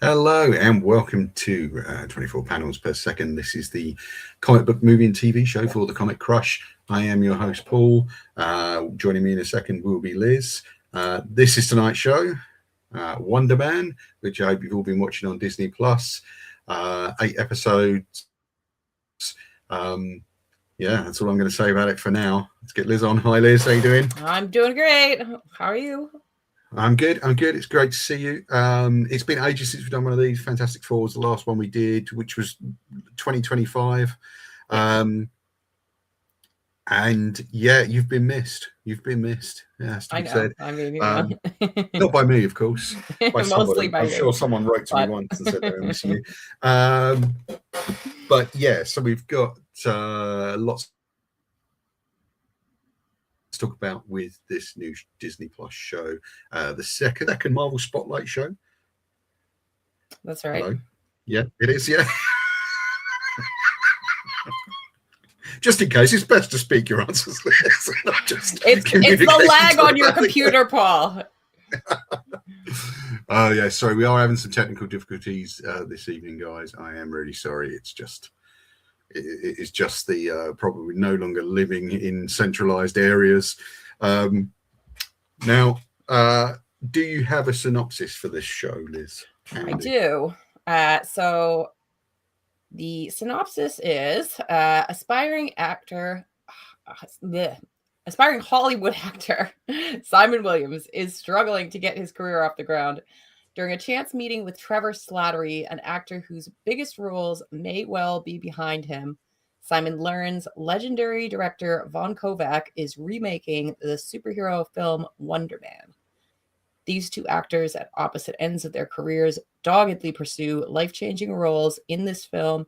Hello and welcome to 24 panels per second. This is the comic book movie and TV show for the Comic Crush. I am your host, Paul. Joining me in a second will be Liz. This is tonight's show, Wonder Man, which I hope you've all been watching on Disney Plus. 8 episodes. Yeah, that's all I'm going to say about it for now. Let's get Liz on. Hi, Liz. How you doing? I'm doing great. How are you? I'm good. It's great to see you. It's been ages since we've done one of these. Fantastic Fours, the last one we did, which was 2025. And yeah, you've been missed. You've been missed. Yeah, has to be said. I mean, not by me, of course. By mostly somebody. by I'm me. sure someone wrote to me once and said they were missing you. But yeah, so we've got lots to talk about with this new Disney Plus show, the second Marvel Spotlight show. That's right. Hello? Yeah, it is. Yeah. Just in case, it's best to speak your answers. It's the lag on your computer, Paul. Oh yeah, sorry, we are having some technical difficulties this evening, guys. I am really sorry. It's just the probably no longer living in centralized areas. Now, do you have a synopsis for this show, Liz? I do. So the synopsis is aspiring Hollywood actor Simon Williams is struggling to get his career off the ground. During a chance meeting with Trevor Slattery, an actor whose biggest roles may well be behind him, Simon learns legendary director Von Kovac is remaking the superhero film Wonder Man. These two actors at opposite ends of their careers doggedly pursue life-changing roles in this film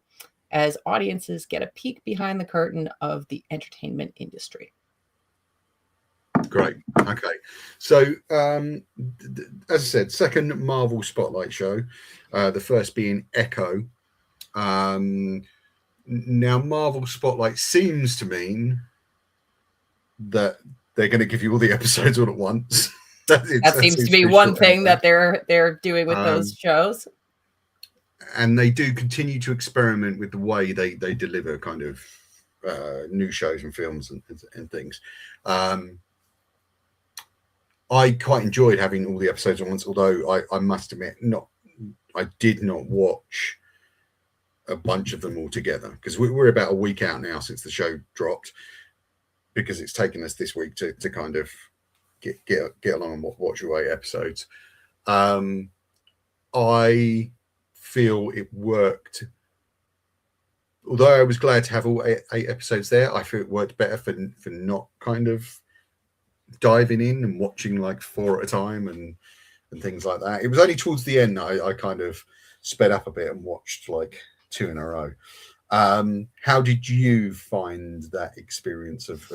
as audiences get a peek behind the curtain of the entertainment industry. Great. Okay. So, as I said, second Marvel Spotlight show, the first being Echo. Now, Marvel Spotlight seems to mean that they're going to give you all the episodes all at once. that seems to be one thing that they're doing with those shows. And they do continue to experiment with the way they deliver kind of new shows and films and things. I quite enjoyed having all the episodes at once, although I must admit, I did not watch a bunch of them all together because we're about a week out now since the show dropped, because it's taken us this week to kind of get along and watch your 8 episodes. I feel it worked. Although I was glad to have all 8 episodes there, I feel it worked better for not kind of diving in and watching like 4 at a time and things like that. It was only towards the end I kind of sped up a bit and watched like 2 in a row. How did you find that experience of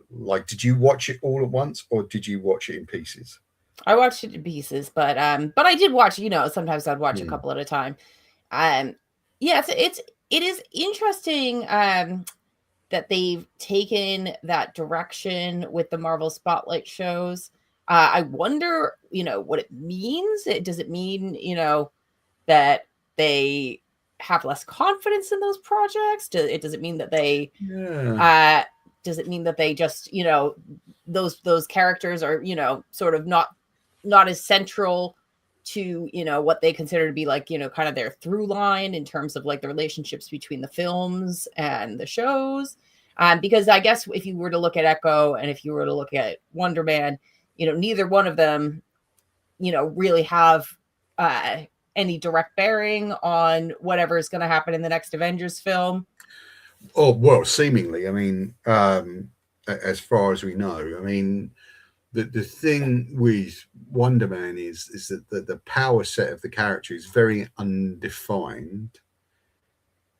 like, did you watch it all at once or did you watch it in pieces? I watched it in pieces, but I did watch, sometimes I'd watch a couple at a time. Yeah, it is interesting that they've taken that direction with the Marvel Spotlight shows. I wonder, what it means. Does it mean, that they have less confidence in those projects? Does it mean that they, does it mean that they just, those characters are, sort of not as central to, what they consider to be like, kind of their through line in terms of like the relationships between the films and the shows. Because I guess if you were to look at Echo and if you were to look at Wonder Man, neither one of them, really have any direct bearing on whatever is going to happen in the next Avengers film. Oh, well, seemingly. I mean, as far as we know, I mean, the thing with Wonder Man is that the power set of the character is very undefined,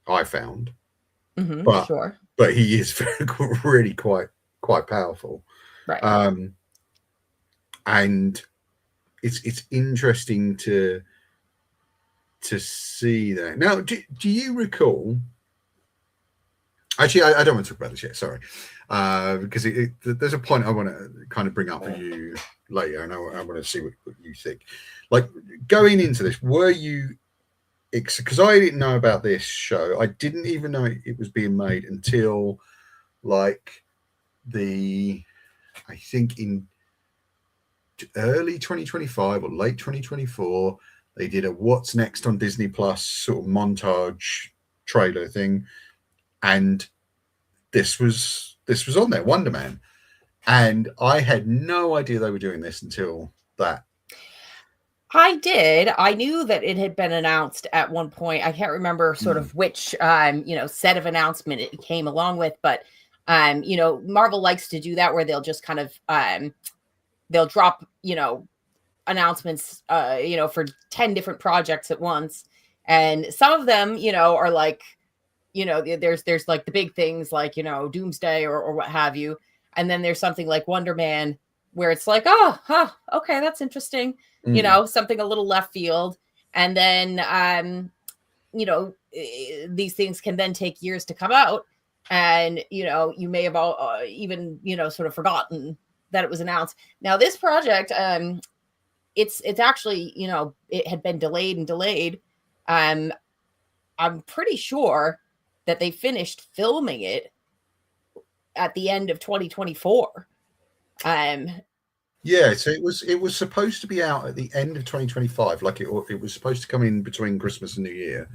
I found. But he is really quite powerful. Right. And it's interesting to see that. Now, do you recall Actually, I don't want to talk about this yet. Sorry, because there's a point I want to kind of bring up with you later, and I want to see what you think. Like going into this, were you? Because I didn't know about this show. I didn't even know it was being made until like I think in early 2025 or late 2024, they did a What's Next on Disney Plus sort of montage trailer thing, and this was on there, Wonder Man, and I had no idea they were doing this until that. I did. I knew that it had been announced at one point. I can't remember sort of which, set of announcement it came along with, but, Marvel likes to do that where they'll just kind of, they'll drop, announcements, for 10 different projects at once. And some of them, are like, there's like the big things like, Doomsday or what have you. And then there's something like Wonder Man where it's like, okay, that's interesting. Something a little left field. And then, these things can then take years to come out. And, you may have even, sort of forgotten that it was announced. Now, this project, it's actually, it had been delayed and delayed. I'm pretty sure that they finished filming it at the end of 2024. Yeah, so it was supposed to be out at the end of 2025, like it was supposed to come in between Christmas and New Year,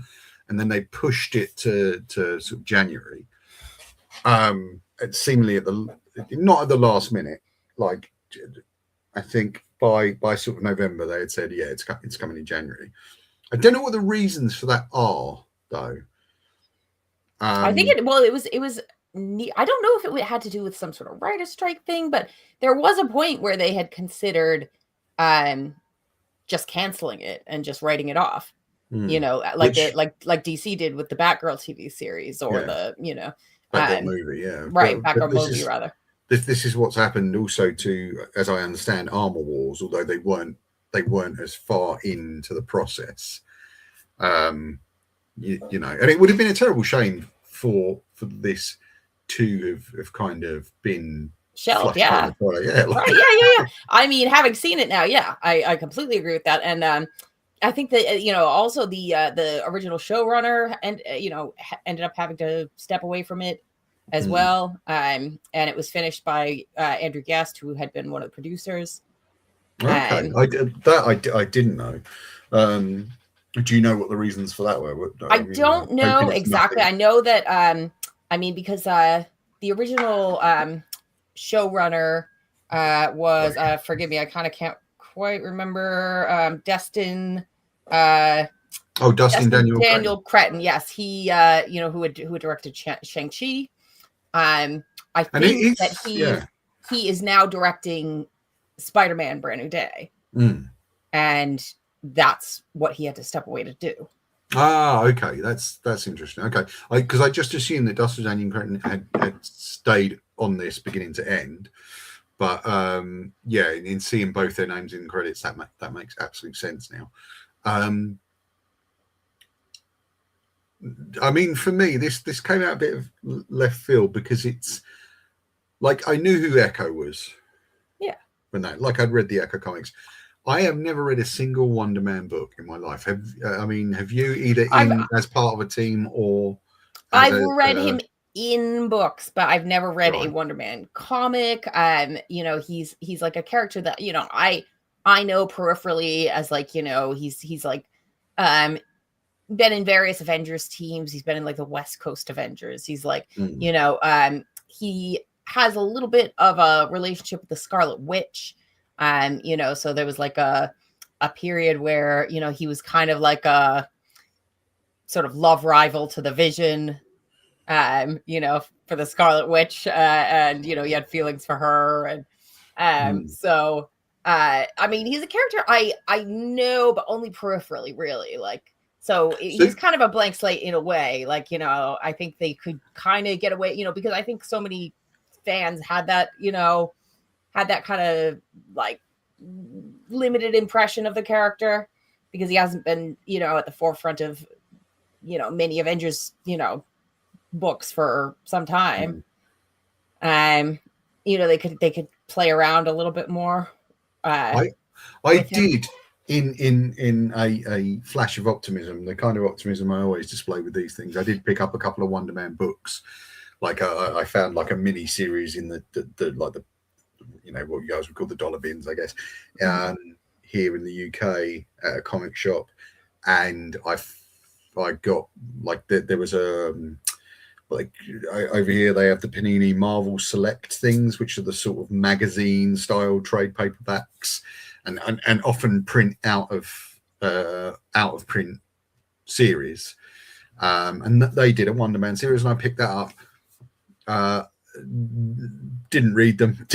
and then they pushed it to sort of January. Seemingly not at the last minute, like I think by sort of November they had said, yeah, it's coming in January. I don't know what the reasons for that are, though. I think it was I don't know if it had to do with some sort of writer strike thing, but there was a point where they had considered just canceling it and just writing it off. Like DC did with the Batgirl TV series or the Batgirl movie, yeah. Right, Batgirl movie rather. This is what's happened also to, as I understand, Armor Wars, although they weren't as far into the process. And it would have been a terrible shame for this to have kind of been shelved. Yeah. Yeah. I mean, having seen it now, yeah, I completely agree with that. And I think that also the original showrunner and ended up having to step away from it as well. And it was finished by Andrew Guest, who had been one of the producers. Okay, I didn't know. Do you know what the reasons for that were? I don't know exactly. Nothing. I know that because the original showrunner was forgive me, I kind of can't quite remember. Dustin Daniel Cretton. Yes, he who had directed Shang-Chi. I think that he is now directing Spider-Man Brand New Day. And that's what he had to step away to do. Okay, that's interesting. Okay, because I just assumed that Dustin Daniel Cretton had stayed on this beginning to end, but in seeing both their names in the credits, that makes absolute sense now. I mean, for me, this came out a bit of left field because it's like I knew who Echo was. Yeah. I'd read the Echo comics. I have never read a single Wonder Man book in my life. Have you either as part of a team or? I've read him in books, but I've never read a Wonder Man comic. He's like a character that I know peripherally as he's like been in various Avengers teams. He's been in like the West Coast Avengers. He's like he has a little bit of a relationship with the Scarlet Witch. So there was like a period where, he was kind of like a sort of love rival to the Vision, for the Scarlet Witch. And, he had feelings for her. And so, he's a character I know, but only peripherally, really. He's kind of a blank slate in a way. I think they could kind of get away, because I think so many fans had that, had that kind of like limited impression of the character because he hasn't been, at the forefront of, many Avengers, books for some time. You know, they could play around a little bit more. I did in a flash of optimism, the kind of optimism I always display with these things. I did pick up a couple of Wonder Man books. Like I found like a mini series in the like the, you know, what you guys would call the dollar bins, I guess, here in the UK at a comic shop, and I got like there was a like over here they have the Panini Marvel Select things, which are the sort of magazine style trade paperbacks, and often print out of print series, and they did a Wonder Man series, and I picked that up. Didn't read them.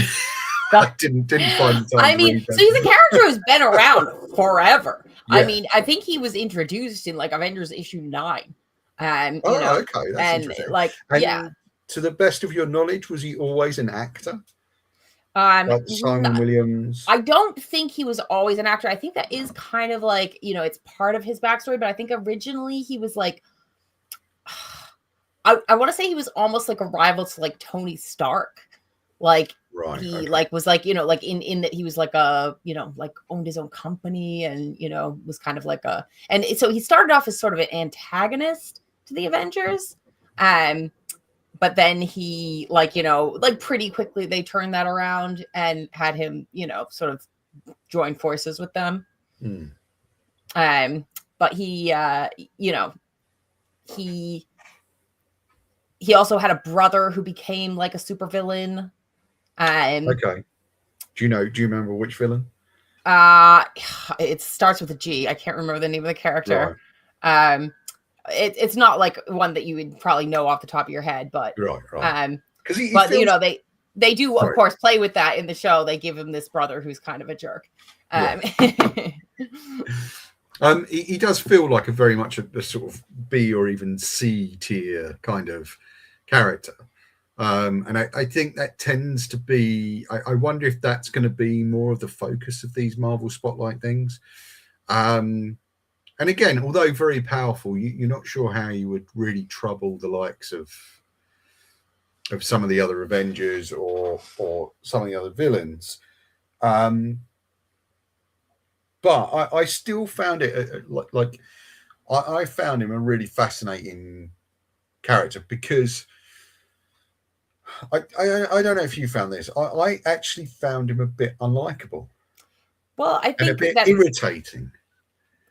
I didn't find the time. I mean, so he's a character who's been around forever. Yeah. I mean, I think he was introduced in like Avengers issue 9. You know, okay, that's interesting. Like, and to the best of your knowledge, was he always an actor? Like Simon Williams? I don't think he was always an actor. I think that is kind of like, you know, it's part of his backstory, but I think originally he was like, I want to say he was almost like a rival to like Tony Stark. Like, he like was like, you know, like in that he was like a, you know, like owned his own company, and, you know, was kind of like and so he started off as sort of an antagonist to the Avengers. But then he, like, you know, like pretty quickly they turned that around and had him, you know, sort of join forces with them. But he, you know, he also had a brother who became like a supervillain. Okay. Do you remember which villain? It starts with a G. I can't remember the name of the character. Right. It's not like one that you would probably know off the top of your head, but right. Because but feels... you know, they do of course play with that in the show. They give him this brother who's kind of a jerk. He does feel like a very much a sort of B or even C tier kind of character. And I think that tends to be, I wonder if that's going to be more of the focus of these Marvel Spotlight things. And again, although very powerful, you're not sure how you would really trouble the likes of some of the other Avengers or some of the other villains. But I still found it I found him a really fascinating character, because I don't know if you found this. I actually found him a bit unlikable. Well, I think and a bit irritating.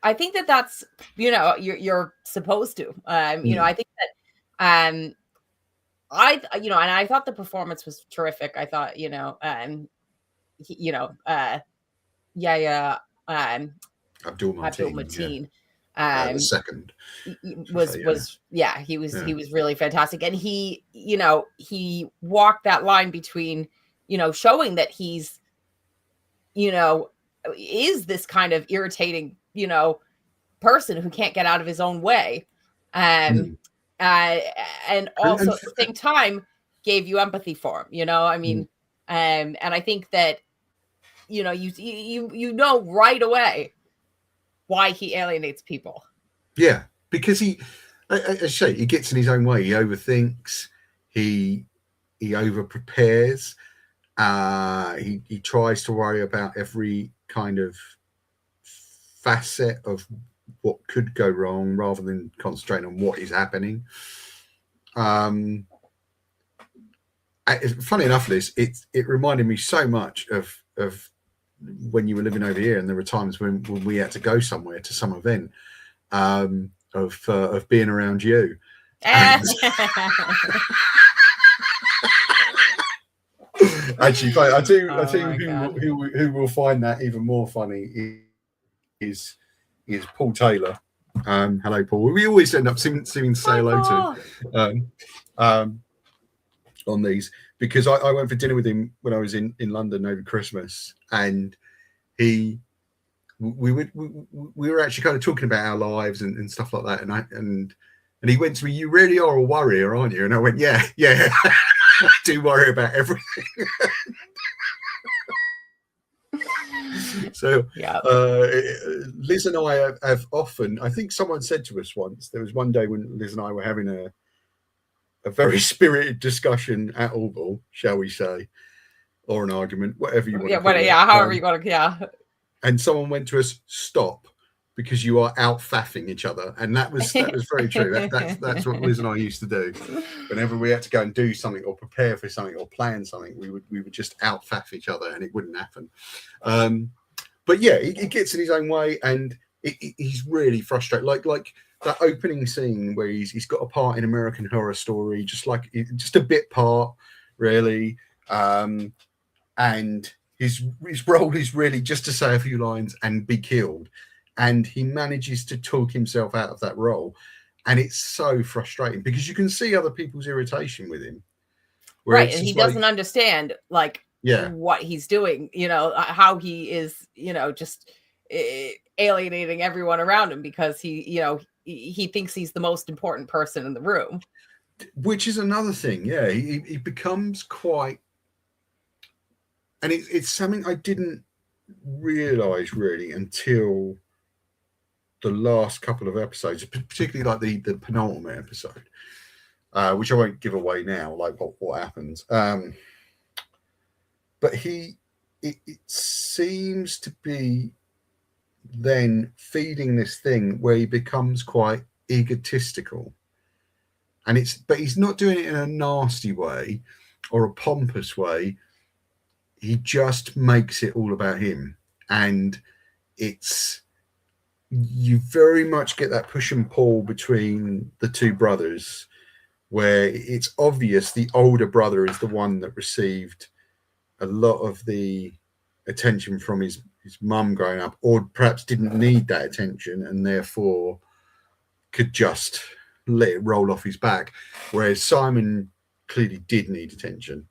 I think that's, you know, you're supposed to. You know, I think that you know, and I thought the performance was terrific. I thought, you know, Abdul Mateen. The second he was really fantastic, and he, you know, he walked that line between, you know, showing that he's, you know, is this kind of irritating, you know, person who can't get out of his own way, and also at the same time gave you empathy for him, you know. I mean, and I think that, you know, you know right away why he alienates people. Yeah, because he, as I say, he gets in his own way. He overthinks. He over prepares. He tries to worry about every kind of facet of what could go wrong rather than concentrating on what is happening. Funny enough, Liz, it reminded me so much of when you were living over here, and there were times when we had to go somewhere to some event of being around you. Actually, I think who will find that even more funny is Paul Taylor. Hello, Paul. We always end up seeming to say hello to on these, because I went for dinner with him when I was in London over Christmas, and we were actually kind of talking about our lives and stuff like that, and he went to me, "You really are a worrier, aren't you?" And I went, yeah I do worry about everything. So Liz and I have often, I think someone said to us once, there was one day when Liz and I were having a very spirited discussion at Orville, shall we say, or an argument, whatever you want to call it. However you want to, And someone went to us, stop, because you are out faffing each other. And that was very true. That's what Liz and I used to do. Whenever we had to go and do something or prepare for something or plan something, we would just out faff each other, and it wouldn't happen. But yeah, he gets in his own way, and he's really frustrated. Like that opening scene where he's got a part in American Horror Story, just a bit part, really. And his role is really just to say a few lines and be killed. And he manages to talk himself out of that role. And it's so frustrating because you can see other people's irritation with him. Right. And he doesn't understand what he's doing, how he is, just alienating everyone around him because he thinks he's the most important person in the room. Which is another thing. Yeah. He becomes quite, and it's something I didn't realize really until the last couple of episodes, particularly like the penultimate episode, which I won't give away now, like what happens. But it seems to be then feeding this thing where he becomes quite egotistical, but he's not doing it in a nasty way or a pompous way. He just makes it all about him, and you very much get that push and pull between the two brothers, where it's obvious the older brother is the one that received a lot of the attention from his mum growing up, or perhaps didn't need that attention and therefore could just let it roll off his back, whereas Simon clearly did need attention.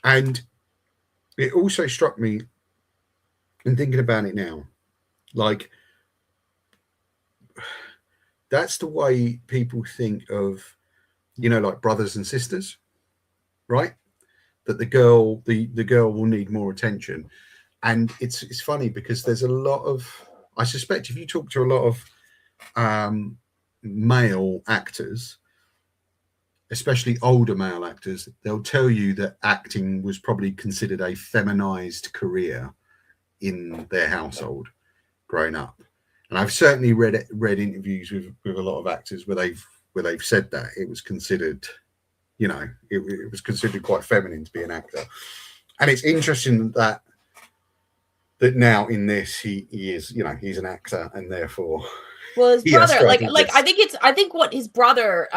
And it also struck me in thinking about it now, like, that's the way people think of, like brothers and sisters, right? That the girl will need more attention. And it's funny because there's a lot of, I suspect if you talk to a lot of male actors, especially older male actors, they'll tell you that acting was probably considered a feminized career in their household growing up. And I've certainly read interviews with a lot of actors where they've said that it was considered, it was considered quite feminine to be an actor. And it's interesting that now in this he is, he's an actor, and therefore, well, his brother, I think what his brother,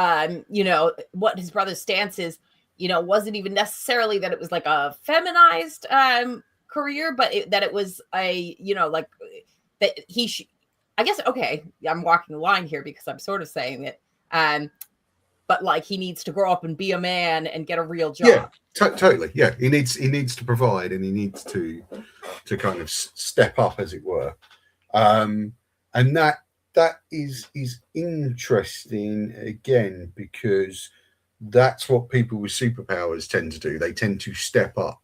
what his brother's stance is, wasn't even necessarily that it was like a feminized career, but that it was a, that he I guess, okay, I'm walking the line here because I'm sort of saying that, but like he needs to grow up and be a man and get a real job. Yeah, totally. Yeah, he needs to provide, and he needs to kind of step up, as it were. And that is interesting again, because that's what people with superpowers tend to do. They tend to step up.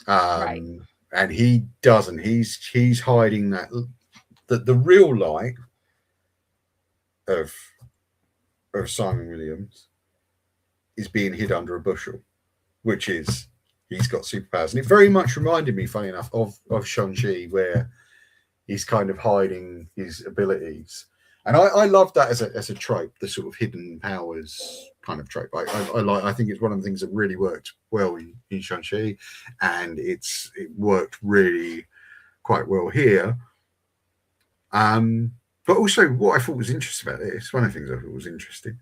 Right. And he doesn't. He's hiding that the real light of Simon Williams is being hid under a bushel, which is he's got superpowers. And it very much reminded me, funny enough, of Shang-Chi, where he's kind of hiding his abilities. And I love that as a trope, the sort of hidden powers kind of trope. I think it's one of the things that really worked well in Shang-Chi, and it worked really quite well here. But also what I thought was interesting about this, one of the things I thought was interesting,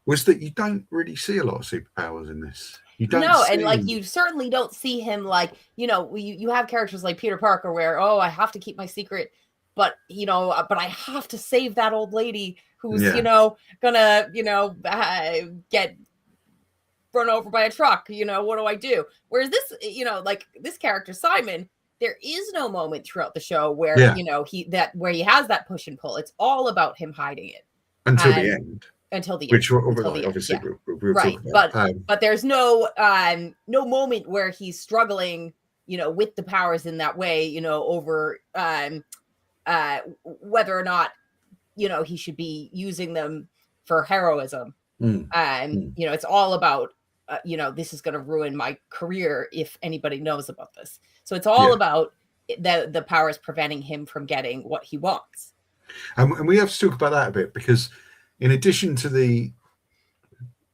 was that you don't really see a lot of superpowers in this. You don't. No, and like you certainly don't see him like, you have characters like Peter Parker where, I have to keep my secret, but but I have to save that old lady who's, gonna, get run over by a truck. What do I do? Whereas this, like this character, Simon, there is no moment throughout the show where, where he has that push and pull. It's all about him hiding it. Until the end. Until the which end. Obviously we'll right. But there's no moment where he's struggling, with the powers in that way, over whether or not, he should be using them for heroism. You know, it's all about, you know, this is going to ruin my career if anybody knows about this. So it's all about the powers preventing him from getting what he wants. And we have to talk about that a bit, because in addition to the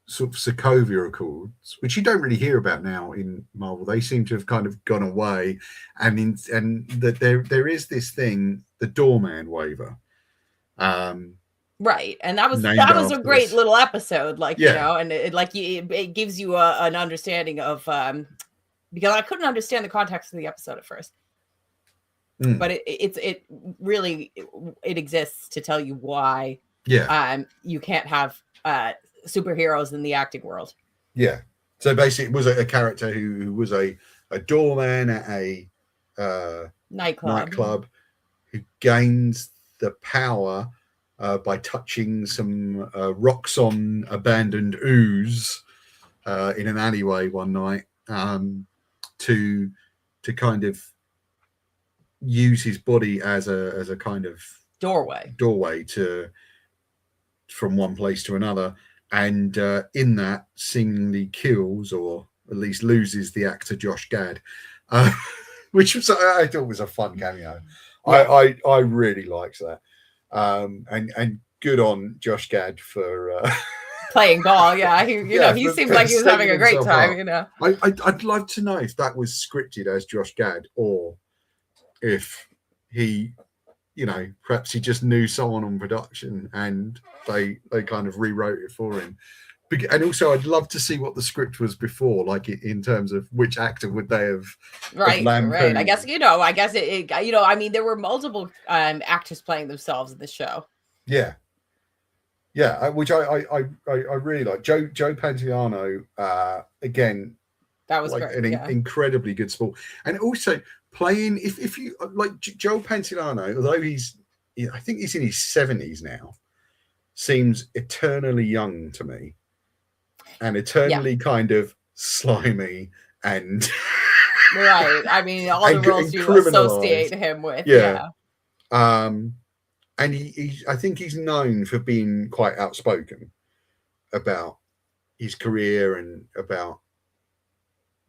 sort of Sokovia Accords, which you don't really hear about now in Marvel, they seem to have kind of gone away, and that there is this thing, the Doorman waiver. Right, and that was a great little episode, like, you know, and it gives you an understanding of, because I couldn't understand the context of the episode at first, but it really exists to tell you why you can't have superheroes in the acting world. So basically it was a character who was a doorman at a nightclub who gains the power by touching some rocks on abandoned ooze in an alleyway one night, to kind of use his body as a kind of doorway to from one place to another, and in that seemingly kills, or at least loses, the actor Josh Gad, which was, I thought was a fun cameo. I really liked that, and good on Josh Gad for playing ball. He seemed like he was having a great time. You know, I'd love to know if that was scripted as Josh Gad, or if he, you know, perhaps he just knew someone on production and they kind of rewrote it for him. And also, I'd love to see what the script was before, like in terms of which actor would they have lampooned. I guess, you know, I mean, there were multiple actors playing themselves in the show. Which I really like. Joe Pantoliano, again, that was like great, an incredibly good sport. And also playing, if you like Joe Pantoliano, although I think he's in his 70s now, seems eternally young to me, and eternally kind of slimy and right. I mean, all the roles you associate him with. And I think he's known for being quite outspoken about his career and about,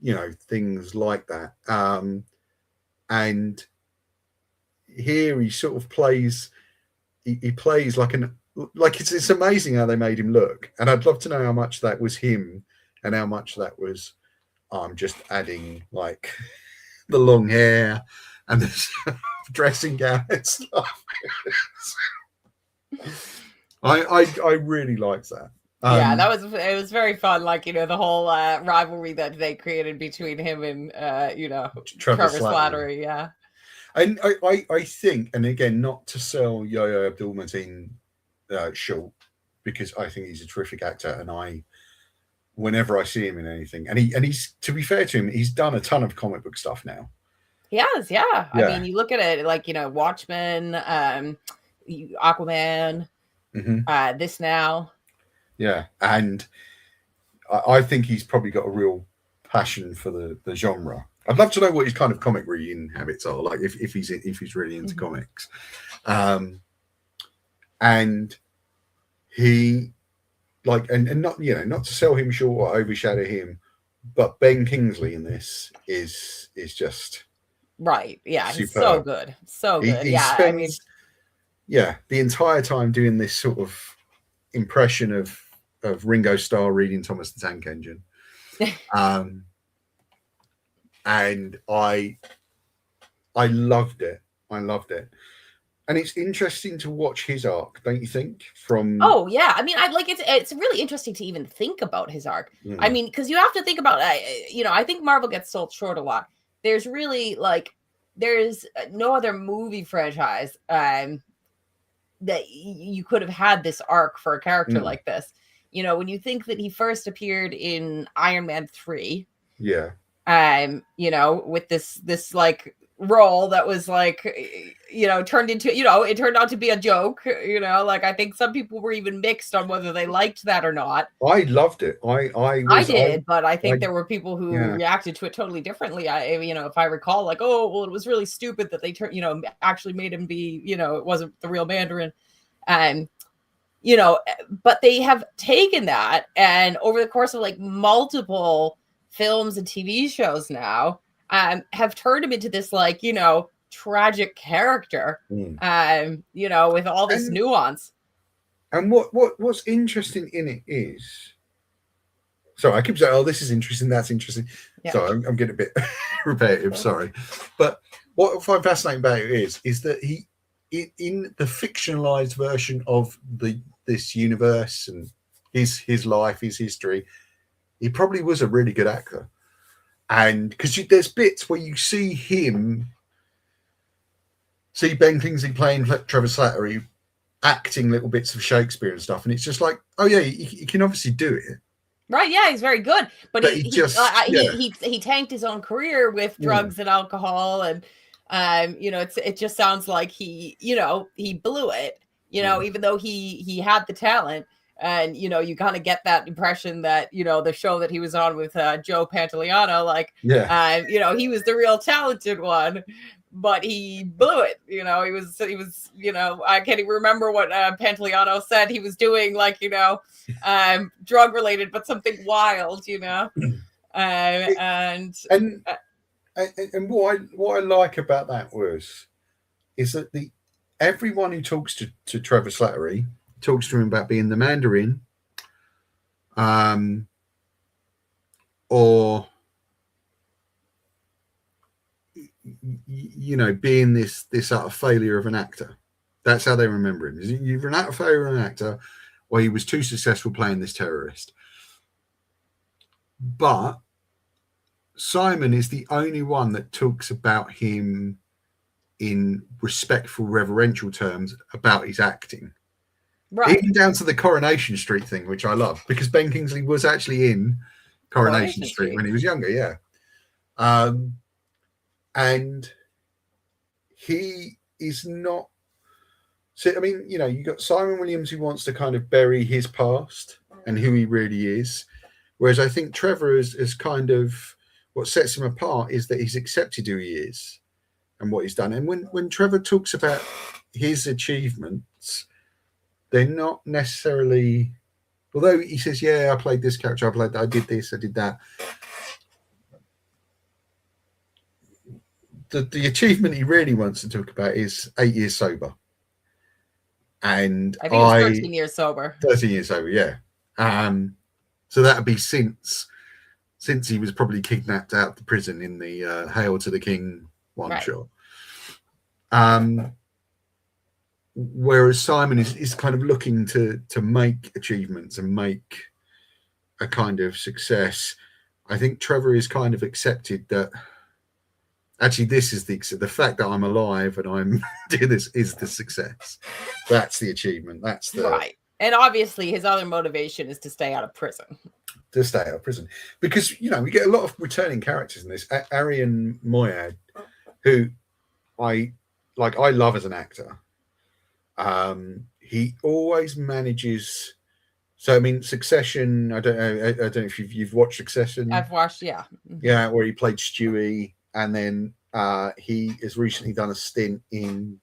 you know, things like that. And here he sort of plays, he plays like it's amazing how they made him look. And I'd love to know how much that was him and how much that was just adding like the long hair and the dressing gown and stuff. I really liked that. It was very fun. Like, you know, the whole rivalry that they created between him and you know, Trevor Slattery. Yeah. And I think, and again, not to sell Yo-Yo Abdul-Mateen short, because I think he's a terrific actor, and whenever I see him in anything, and he's, to be fair to him, he's done a ton of comic book stuff now. He has, I mean, you look at it, like, you know, Watchmen, Aquaman, this now. And I think he's probably got a real passion for the genre. I'd love to know what his kind of comic reading habits are, like if he's really into comics. And he, like, and not, you know, not to sell him short or overshadow him, but Ben Kingsley in this is just right. Yeah, superb. He's so good, so good. He spends, the entire time doing this sort of impression of Ringo Starr reading Thomas the Tank Engine. And I loved it. And it's interesting to watch his arc, don't you think? I mean, it's really interesting to even think about his arc. I mean, because you have to think about, you know, I think Marvel gets sold short a lot. There's really, like, there's no other movie franchise that you could have had this arc for a character like this. You know, when you think that he first appeared in Iron Man 3. Yeah. You know, with this like role that was like, you know, turned into, you know, it turned out to be a joke, you know, like I think some people were even mixed on whether they liked that or not. I loved it. I did, but I think there were people who reacted to it totally differently. You know, if I recall, like, oh, well, it was really stupid that they actually made him be, you know, it wasn't the real Mandarin. you know, but they have taken that and over the course of like multiple films and TV shows now, have turned him into this like, you know, tragic character, you know, with all this nuance. And what's interesting in it is, sorry, I keep saying, oh, this is interesting, that's interesting. Yeah. Sorry, I'm getting a bit repetitive, sorry. But what I find fascinating about it is that he, in the fictionalized version of this universe and his life, his history, he probably was a really good actor. And because there's bits where you see Ben Kingsley playing Trevor Slattery, acting little bits of Shakespeare and stuff, and it's just like, oh yeah, he can obviously do it. Right, yeah, he's very good, but he tanked his own career with drugs and alcohol, and you know, it just sounds like he, you know, he blew it, you know, even though he had the talent, and you know, you kind of get that impression that, you know, the show that he was on with Joe Pantoliano, like, you know, he was the real talented one, but he blew it. You know, he was, you know, I can't even remember what Pantoliano said he was doing, like, you know, drug related, but something wild, you know. And what I like about that is that everyone who talks to Trevor Slattery talks to him about being the Mandarin, or you know, being this utter failure of an actor. That's how they remember him. You're an utter failure of an actor, or he was too successful playing this terrorist. But Simon is the only one that talks about him in respectful, reverential terms about his acting. Right. Even down to the Coronation Street thing, which I love, because Ben Kingsley was actually in Coronation Street when he was younger, yeah. And he is not. So, I mean, you know, you got Simon Williams who wants to kind of bury his past and who he really is. Whereas I think Trevor is kind of, what sets him apart is that he's accepted who he is and what he's done. And when Trevor talks about his achievements, they're not necessarily, although he says, yeah, I played this character, I did this, I did that. The achievement he really wants to talk about is 8 years sober. And I think it's 13 years sober. 13 years sober, yeah. So that would be since he was probably kidnapped out of the prison in the Hail to the King one shot. Whereas Simon is kind of looking to make achievements and make a kind of success. I think Trevor is kind of accepted that actually this is the fact that I'm alive and I'm doing this is the success. That's the achievement. That's the right. And obviously his other motivation is to stay out of prison. To stay out of prison. Because, you know, we get a lot of returning characters in this. Arian Moayed, who I love as an actor. He always manages. So I mean, Succession. I don't know if you've watched Succession. I've watched, yeah. Yeah, where he played Stewie, and then he has recently done a stint in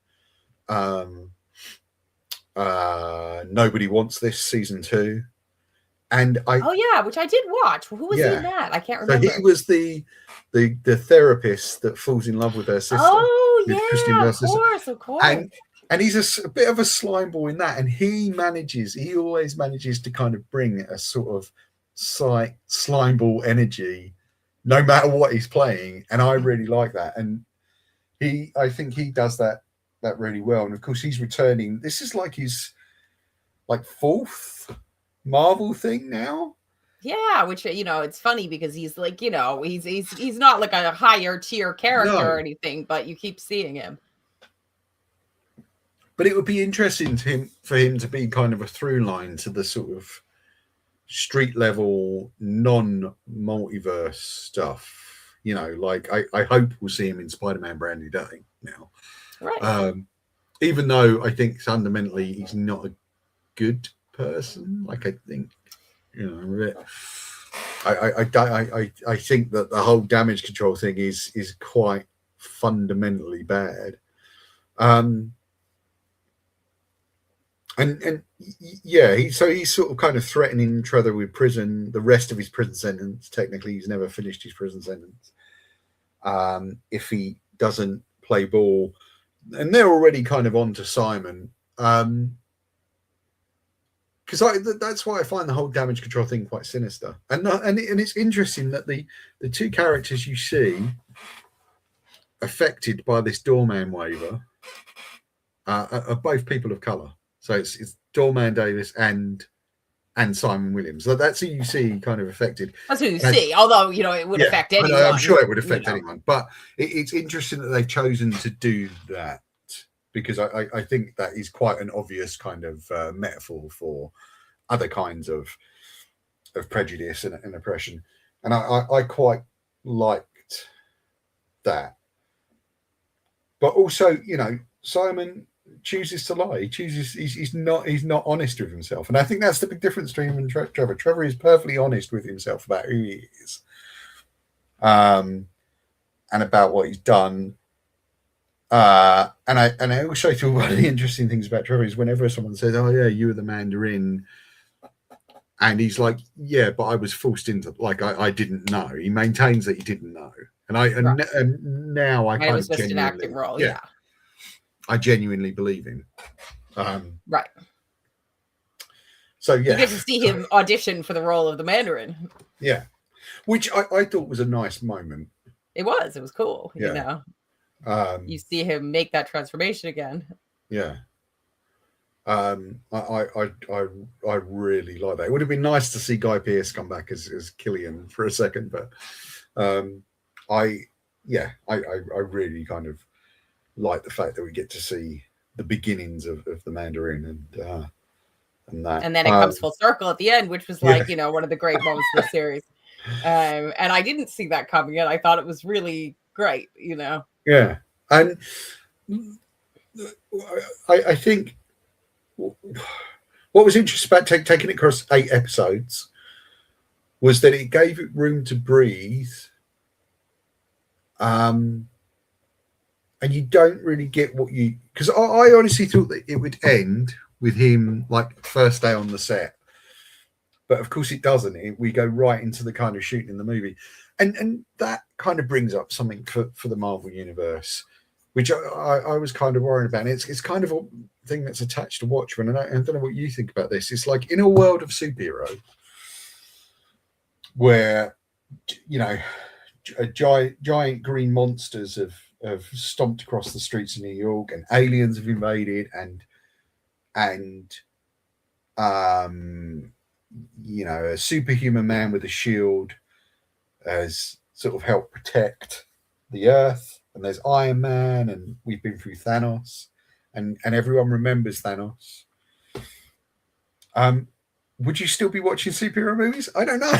Nobody Wants This season 2. And which I did watch. Who was he in that? I can't remember. So he was the therapist that falls in love with her sister. Oh yeah, of course. And he's a bit of a slime ball in that, and he always manages to kind of bring a sort of slime ball energy, no matter what he's playing, and I really like that. And I think he does that really well. And of course, he's returning. This is like his fourth Marvel thing now. Yeah, which, you know, it's funny because he's like, you know, he's not like a higher tier character or anything, but you keep seeing him. But it would be interesting for him to be kind of a through line to the sort of street level, non-multiverse stuff. You know, like I hope we'll see him in Spider-Man Brand New Day now. Right. Even though I think fundamentally he's not a good person. Like I think, you know, I think that the whole damage control thing is quite fundamentally bad. and yeah, he's sort of kind of threatening Trevor with prison, the rest of his prison sentence. Technically, he's never finished his prison sentence. If he doesn't play ball, and they're already kind of on to Simon. Because that's why I find the whole damage control thing quite sinister, and it's interesting that the two characters you see affected by this doorman waiver are both people of color. So it's Doorman Davis and Simon Williams. So that's who you see kind of affected. That's who you see. Although it would affect anyone. I'm sure it would affect anyone, but it's interesting that they've chosen to do that, because I think that is quite an obvious kind of metaphor for other kinds of prejudice and oppression, and I quite liked that. But also, Simon chooses to lie. He's not honest with himself, and I think that's the big difference between him and Trevor. Trevor is perfectly honest with himself about who he is, and about what he's done. And I also thought one of the interesting things about Trevor is whenever someone says, "Oh yeah, you were the Mandarin," and he's like, "Yeah, but I was forced into, like, I didn't know." He maintains that he didn't know, and now I kind it was of just an acting role. Yeah. I genuinely believe him. Right. So yeah, you get to see him audition for the role of the Mandarin. Yeah, which I thought was a nice moment. It was cool. Yeah. You see him make that transformation again. Yeah. I really like that. It would have been nice to see Guy Pearce come back as Killian for a second, but I really kind of like the fact that we get to see the beginnings of the Mandarin and that. And then it comes full circle at the end, which was like, one of the great moments of the series. And I didn't see that coming in. I thought it was really great, Yeah. And I think what was interesting about taking it across 8 episodes was that it gave it room to breathe. And you don't really get what because I honestly thought that it would end with him like first day on the set, but of course it doesn't. We go right into the kind of shooting in the movie, and that kind of brings up something for the Marvel universe, which I was kind of worried about. It's kind of a thing that's attached to Watchmen, and I don't know what you think about this. It's like in a world of superhero where giant green monsters have stomped across the streets of New York, and aliens have invaded, and a superhuman man with a shield has sort of helped protect the Earth, and there's Iron Man, and we've been through Thanos, and everyone remembers Thanos. Would you still be watching superhero movies? I don't know.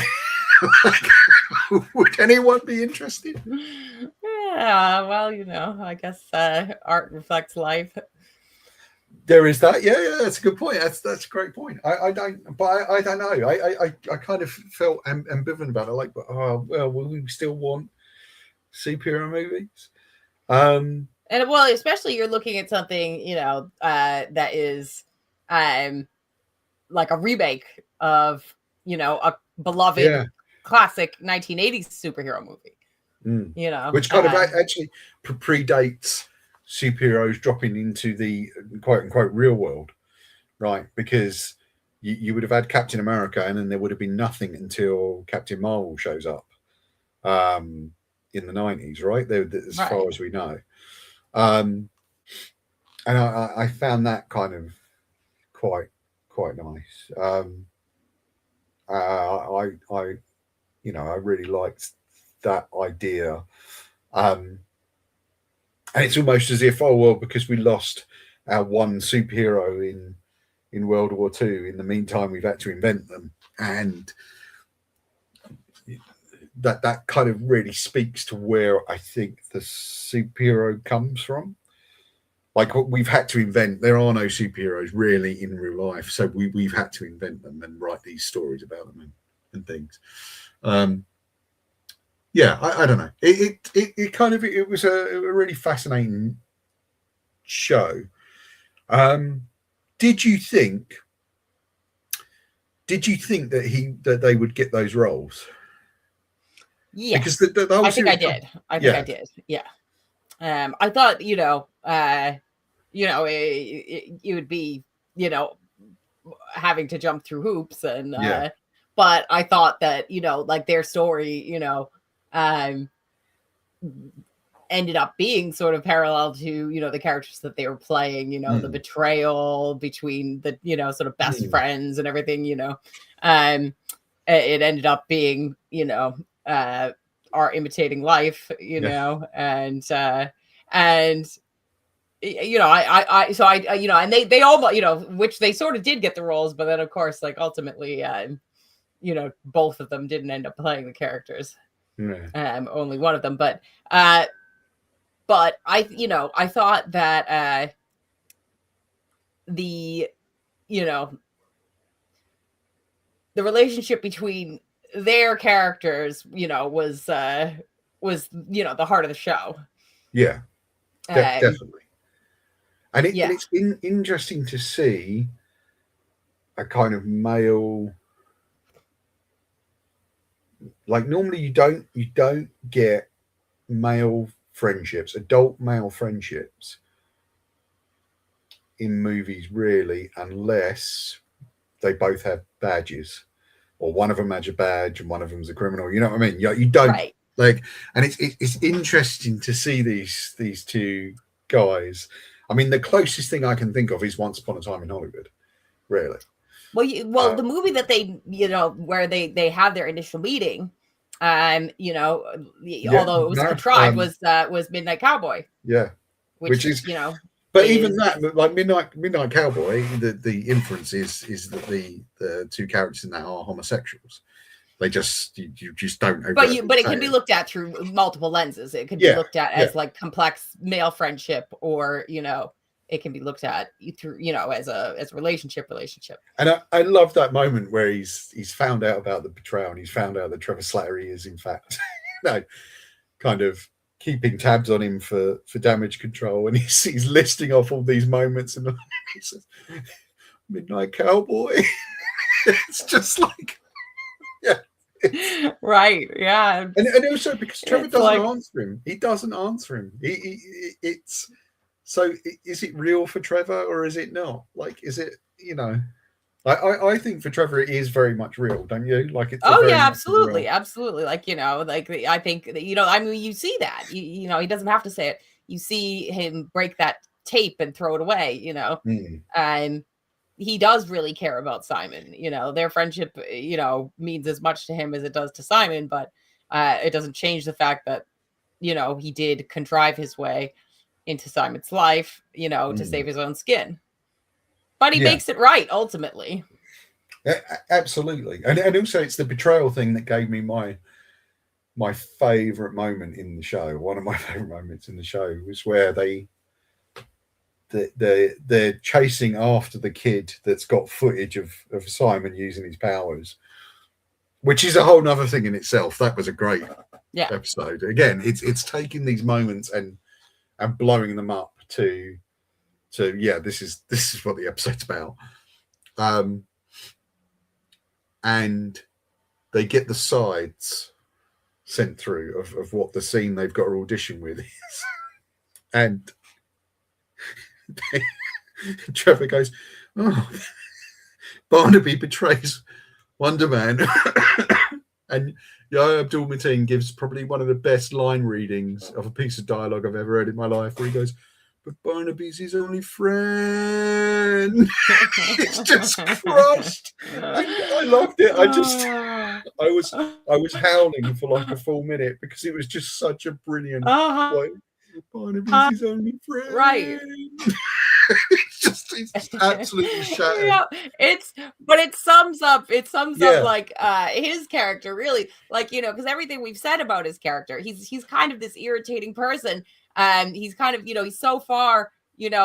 Would anyone be interested? Yeah, well, I guess art reflects life. There is that. Yeah, that's a good point. That's a great point. I don't know. I kind of felt ambivalent about it. Like, will we still want superhero movies? And well, especially you're looking at something, that is like a remake of, a beloved classic 1980s superhero movie. Which kind of actually predates superheroes dropping into the quote unquote real world, right? Because you would have had Captain America, and then there would have been nothing until Captain Marvel shows up in the 90s, right? As far as we know. And I found that kind of quite nice. I really liked that idea. And it's almost as if, because we lost our one superhero in World War II, in the meantime we've had to invent them, and that kind of really speaks to where I think the superhero comes from. Like, we've had to invent, there are no superheroes really in real life, so we've had to invent them and write these stories about them and things. I don't know. It was a really fascinating show. Did you think that they would get those roles? Yes, because the whole I think I series, did. I think I did. Yeah. I thought, it would be, having to jump through hoops and, but I thought that, like their story, ended up being sort of parallel to, the characters that they were playing, the betrayal between the, sort of best friends and everything, it ended up being, our imitating life, and and they all, which they sort of did get the roles, but then of course, like ultimately, both of them didn't end up playing the characters. Only one of them, but I, I thought that the, the relationship between their characters, was the heart of the show. Yeah, definitely. And it's been interesting to see a kind of male, like normally you don't get male friendships, adult male friendships in movies really, unless they both have badges, or one of them has a badge and one of them's a criminal. You know what I mean? You don't like, and it's interesting to see these two guys. I mean, the closest thing I can think of is Once Upon a Time in Hollywood, really. Well, the movie that they, where they have their initial meeting, although it was contrived, was Midnight Cowboy. Yeah, which is, but even that, like Midnight Cowboy, the inference is that the two characters in that are homosexuals. They just you just don't. But it can be looked at through multiple lenses. It could be looked at as like complex male friendship, or it can be looked at through as a relationship. And I love that moment where he's found out about the betrayal, and he's found out that Trevor Slattery is in fact kind of keeping tabs on him for damage control, and he's listing off all these moments, and he says, Midnight Cowboy. It's just like, right, yeah, and also because Trevor doesn't answer him. He doesn't answer him. It's so, is it real for Trevor or is it not? Like, is it, I think for Trevor it is very much real, don't you? Like, it's absolutely. Like, I think that, I mean, you see that, he doesn't have to say it. You see him break that tape and throw it away, and he does really care about Simon. Their friendship, means as much to him as it does to Simon, but it doesn't change the fact that, he did contrive his way into Simon's life, to save his own skin. But he makes it right, ultimately. Absolutely. And also it's the betrayal thing that gave me my favorite moment in the show. One of my favorite moments in the show was where they're chasing after the kid that's got footage of Simon using his powers, which is a whole nother thing in itself. That was a great episode. Again, it's taking these moments and blowing them up to this is what the episode's about. And they get the sides sent through of what the scene they've got to audition with is. And Trevor goes, oh, Barnaby betrays Wonder Man. And Yahya Abdul-Mateen gives probably one of the best line readings of a piece of dialogue I've ever heard in my life, where he goes, but Barnaby's his only friend. It's just crushed. I loved it. I was howling for like a full minute because it was just such a brilliant way. Barnaby's his only friend. Right. it's absolutely shattered. But it sums up like his character, really, like, because everything we've said about his character, he's kind of this irritating person. He's kind of, he's so far,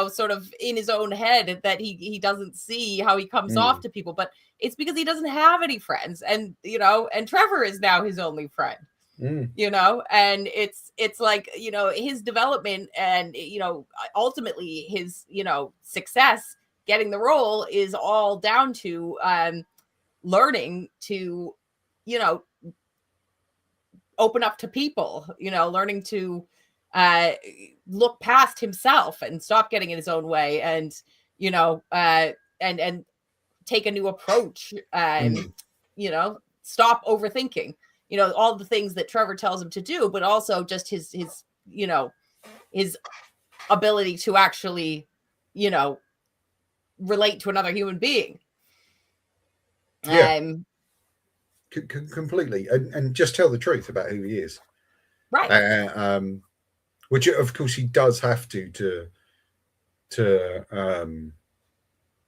sort of in his own head that he doesn't see how he comes off to people, but it's because he doesn't have any friends, and and Trevor is now his only friend. And it's like, his development and ultimately his success getting the role is all down to learning to, you know, open up to people, you know, learning to look past himself and stop getting in his own way, and, you know, and take a new approach, you know, stop overthinking, you know, all the things that Trevor tells him to do, but also just his, you know, his ability to actually, you know, relate to another human being. Yeah. Completely, and just tell the truth about who he is, right? Which of course he does have to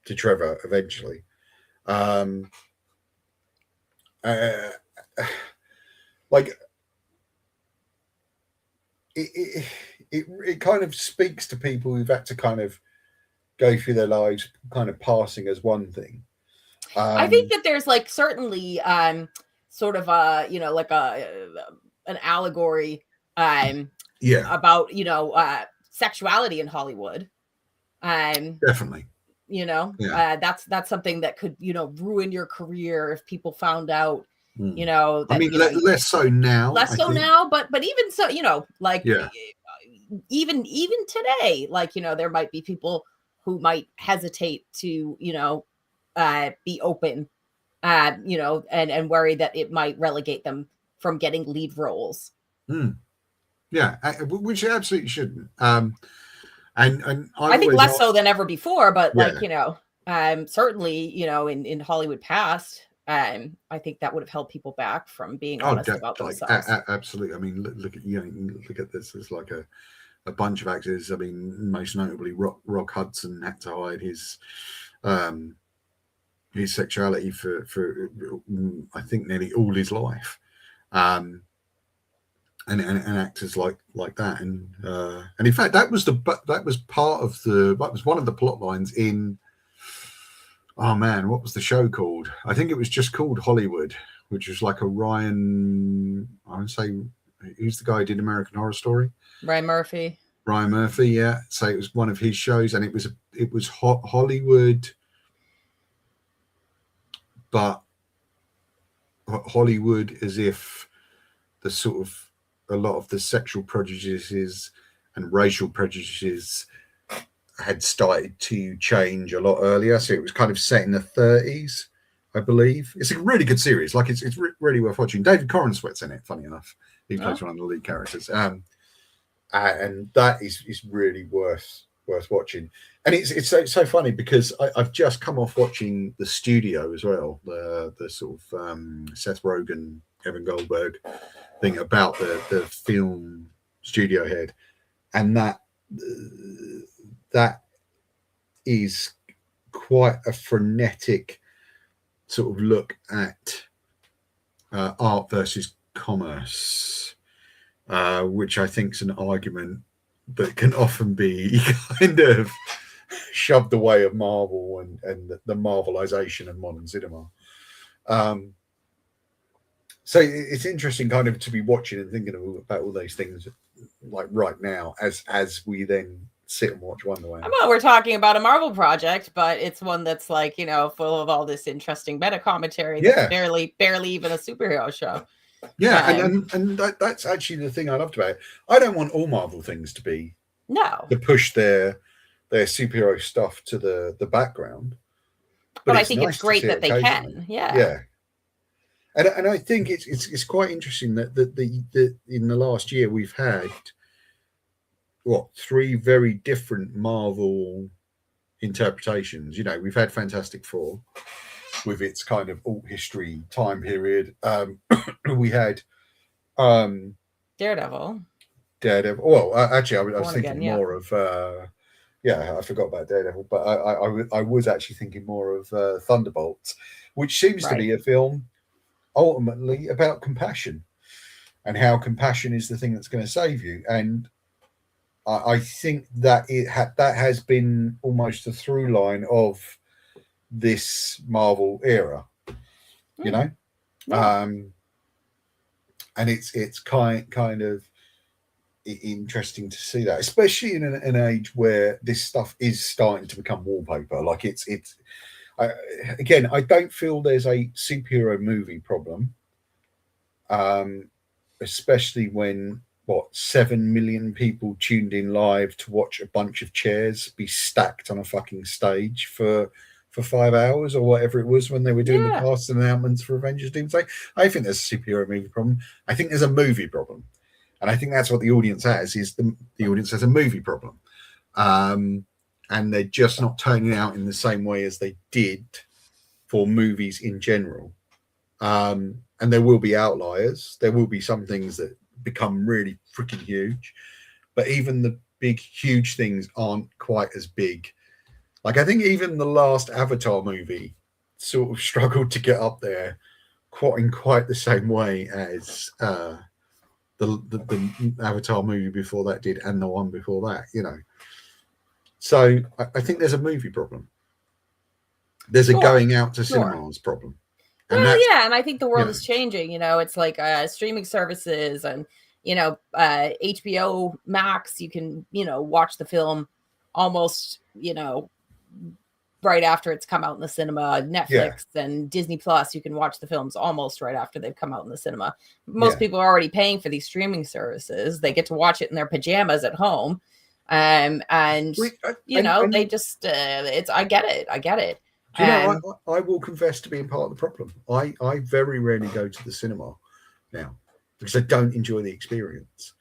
Trevor eventually. Like it kind of speaks to people who've had to kind of go through their lives kind of passing as one thing. I think that there's like certainly sort of a, you know, like an allegory about, you know, sexuality in Hollywood. Definitely. You know, that's something that could, you know, ruin your career if people found out, you know, that, I mean, you know, less so now, but even so, you know, like even today, like, you know, there might be people who might hesitate to, you know, be open, you know, and worry that it might relegate them from getting lead roles. Yeah, which it absolutely shouldn't. And I think less so than ever before, but like, you know, certainly, you know, in Hollywood past, I think that would have held people back from being honest about themselves. Absolutely. I mean, look at, you know, look at this. There's like a bunch of actors. I mean, most notably, Rock Hudson had to hide his sexuality for I think nearly all his life. And actors like that, and in fact that was one of the plot lines in, oh man, what was the show called? I think it was just called Hollywood, which was like a Ryan, I would say, who's the guy who did American Horror Story? Ryan Murphy, yeah. So it was one of his shows, and it was Hollywood, but Hollywood as if the sort of a lot of the sexual prejudices and racial prejudices had started to change a lot earlier. So it was kind of set in the 30s, I believe. It's a really good series. Like it's really worth watching. David Corenswet's in it, funny enough. He plays one of the lead characters. And that is really worth watching. And it's so funny because I've just come off watching The Studio as well, the sort of Seth Rogen, Evan Goldberg thing about the film studio head, and that is quite a frenetic sort of look at art versus commerce, which I think is an argument that can often be kind of shoved away of Marvel and the Marvelization of modern cinema. So it's interesting kind of to be watching and thinking about all those things like right now as we then sit and watch Wonder Woman. Well, we're talking about a Marvel project, but it's one that's like, you know, full of all this interesting meta commentary that's barely even a superhero show. Yeah, and that's actually the thing I loved about it. I don't want all Marvel things to be to push their superhero stuff to the background. But I think it's great that they can. Yeah. And I think it's quite interesting that the in the last year we've had three very different Marvel interpretations. You know, we've had Fantastic Four with its kind of alt history time period. We had Daredevil. Well, actually, I was thinking more of. I forgot about Daredevil, but I was actually thinking more of Thunderbolts, which seems to be a film ultimately about compassion and how compassion is the thing that's going to save you. And I think that that has been almost a through line of this Marvel era, you know, and it's kind of interesting to see that, especially in an age where this stuff is starting to become wallpaper. Like again, I don't feel there's a superhero movie problem, especially when 7 million people tuned in live to watch a bunch of chairs be stacked on a fucking stage for 5 hours or whatever it was when they were doing the cast announcements for Avengers Doomsday. I think there's a superhero movie problem. I think there's a movie problem. And I think that's what the audience has, is the audience has a movie problem. And they're just not turning out in the same way as they did for movies in general. And there will be outliers. There will be some things that become really freaking huge. But even the big, huge things aren't quite as big. Like, I think even the last Avatar movie sort of struggled to get up there in quite the same way as the Avatar movie before that did, and the one before that, So I think there's a movie problem. There's a going out to cinemas problem. And and I think the world is changing. It's like streaming services and HBO Max. You can watch the film almost right after it's come out in the cinema. Netflix and Disney Plus, you can watch the films almost right after they've come out in the cinema. Most people are already paying for these streaming services. They get to watch it in their pajamas at home. They just I get it. Do you know, I will confess to being part of the problem. I very rarely go to the cinema now because I don't enjoy the experience.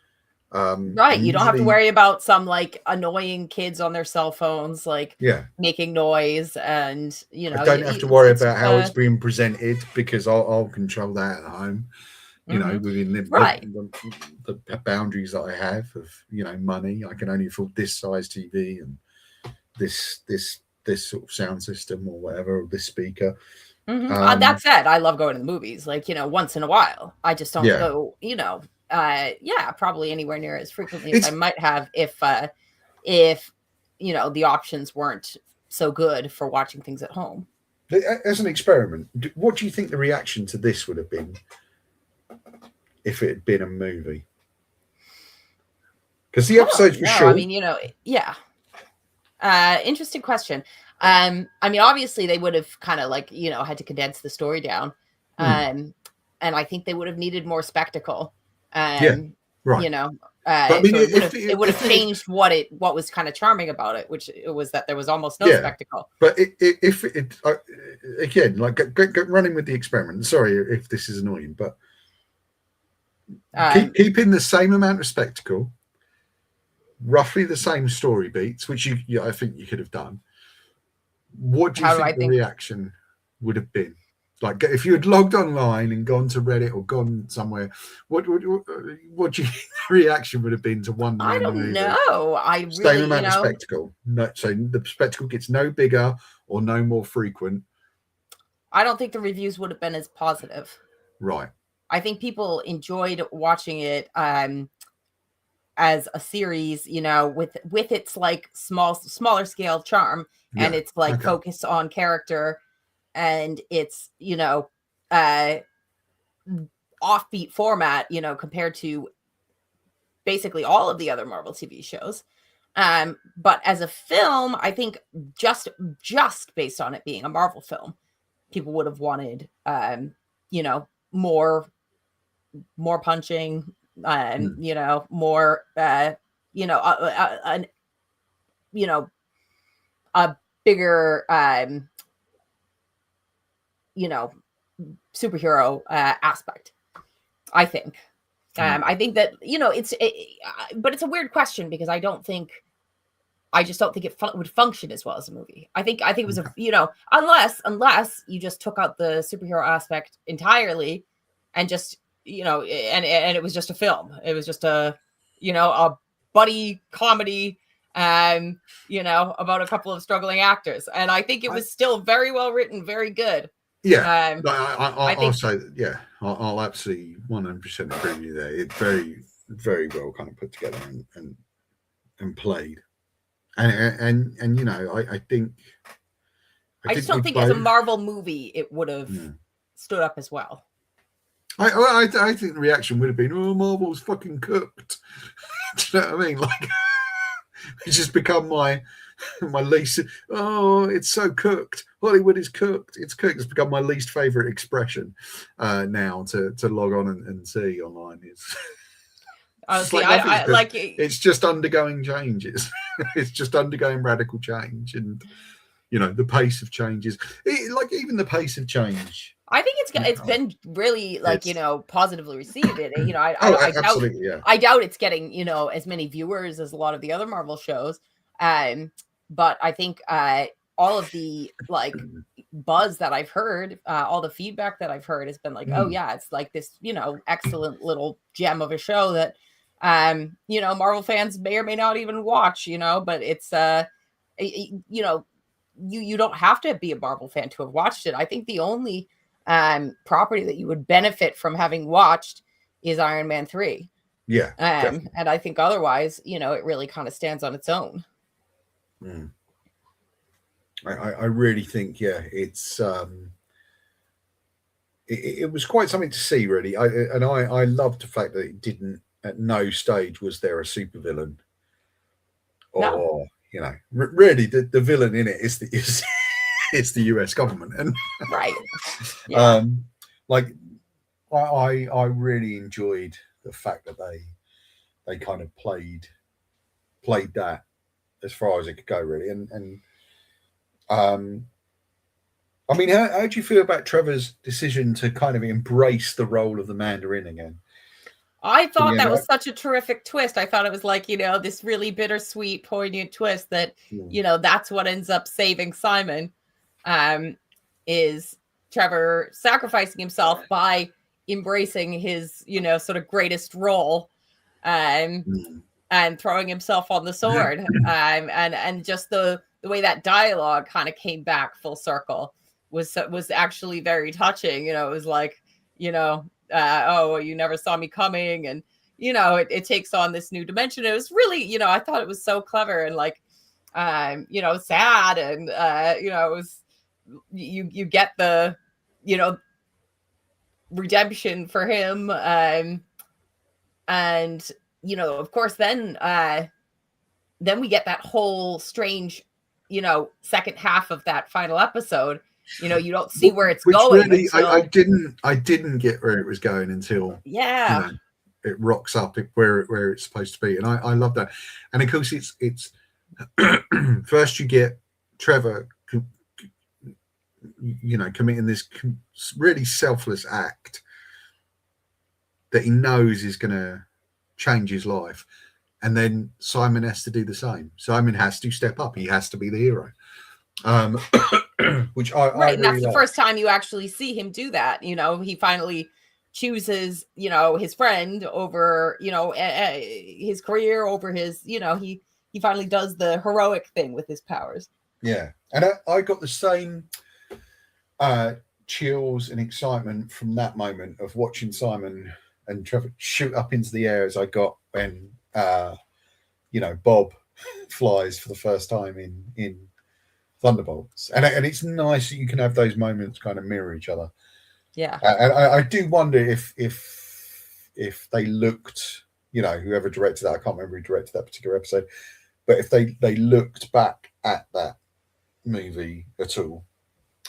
Right, you don't have to worry about some like annoying kids on their cell phones, like making noise, and I don't have to worry about how it's being presented because I'll control that at home. Within the boundaries that I have of money. I can only afford this size TV and this sort of sound system or whatever, or this speaker. That said, I love going to the movies, like once in a while. I just don't go probably anywhere near as frequently as I might have if the options weren't so good for watching things at home. As an experiment, what do you think the reaction to this would have been if it had been a movie? Because the episodes were short. I mean, interesting question. I mean, obviously they would have kind of like had to condense the story down, and I think they would have needed more spectacle. Right. It would have changed what was kind of charming about it, which it was that there was almost no spectacle. But if it again, like running with the experiment. Sorry if this is annoying, but keeping the same amount of spectacle, roughly the same story beats, which I think you could have done. What do you think the reaction would have been? Like, if you had logged online and gone to Reddit or gone somewhere, what do you think the reaction would have been to one? I don't know. Same amount of spectacle. No, so the spectacle gets no bigger or no more frequent. I don't think the reviews would have been as positive. Right. I think people enjoyed watching it as a series, with its like smaller scale charm, and it's like focused on character, and it's offbeat format, compared to basically all of the other Marvel TV shows. But as a film, I think just based on it being a Marvel film, people would have wanted more punching, more a bigger superhero aspect, I think. I think that but it's a weird question because I just don't think it would function as well as a movie. I think it was unless you just took out the superhero aspect entirely and just and it was just a film. It was just a buddy comedy about a couple of struggling actors, and I think it was still very well written, very good. I'll say that. I'll absolutely 100% agree with you there. It's very, very well kind of put together and played, and I think I just don't think as a Marvel movie it would have stood up as well. I think the reaction would have been, "Oh, Marvel's fucking cooked." Do you know what I mean? Like, it's just become my least. Oh, it's so cooked. Hollywood is cooked. It's cooked. It's become my least favorite expression now to log on and see online. It's Honestly, like I like it. It's just undergoing changes. It's just undergoing radical change, and the pace of changes. Like even the pace of change. I think it's been really like positively received. Absolutely, yeah. I doubt it's getting as many viewers as a lot of the other Marvel shows. But I think all of the like buzz that I've heard, all the feedback that I've heard has been like, oh yeah, it's like this excellent little gem of a show that Marvel fans may or may not even watch. But it's you don't have to be a Marvel fan to have watched it. I think the only property that you would benefit from having watched is Iron Man 3. Yeah. And I think otherwise, it really kind of stands on its own. I really think, it's it was quite something to see, really. I loved the fact that it didn't, at no stage was there a supervillain. Or, really the villain in it is it's the US government. And right. Yeah. Like I really enjoyed the fact that they kind of played that as far as it could go, really. And I mean, how do you feel about Trevor's decision to kind of embrace the role of the Mandarin again? I thought that was such a terrific twist. I thought it was like, this really bittersweet, poignant twist that, that's what ends up saving Simon, is Trevor sacrificing himself by embracing his, sort of greatest role, and throwing himself on the sword. And just the way that dialogue kind of came back full circle was actually very touching. It was like, oh, you never saw me coming. And, it takes on this new dimension. It was really, I thought it was so clever and like, sad. And, it was, you get the, redemption for him. And, of course, then we get that whole strange, second half of that final episode. You don't see where it's going. Really, I didn't get where it was going until it rocks up where it's supposed to be, and I love that. And of course, it's first you get Trevor, committing this really selfless act that he knows is going to change his life, and then Simon has to do the same. Simon has to step up. He has to be the hero. Which I and that's the first time you actually see him do that. He finally chooses, his friend over, his career over his, he finally does the heroic thing with his powers. Yeah. And I got the same chills and excitement from that moment of watching Simon and Trevor shoot up into the air as I got when, Bob flies for the first time in Thunderbolts, and it's nice that you can have those moments kind of mirror each other. Yeah, and I do wonder if they looked, whoever directed that, I can't remember who directed that particular episode, but if they looked back at that movie at all.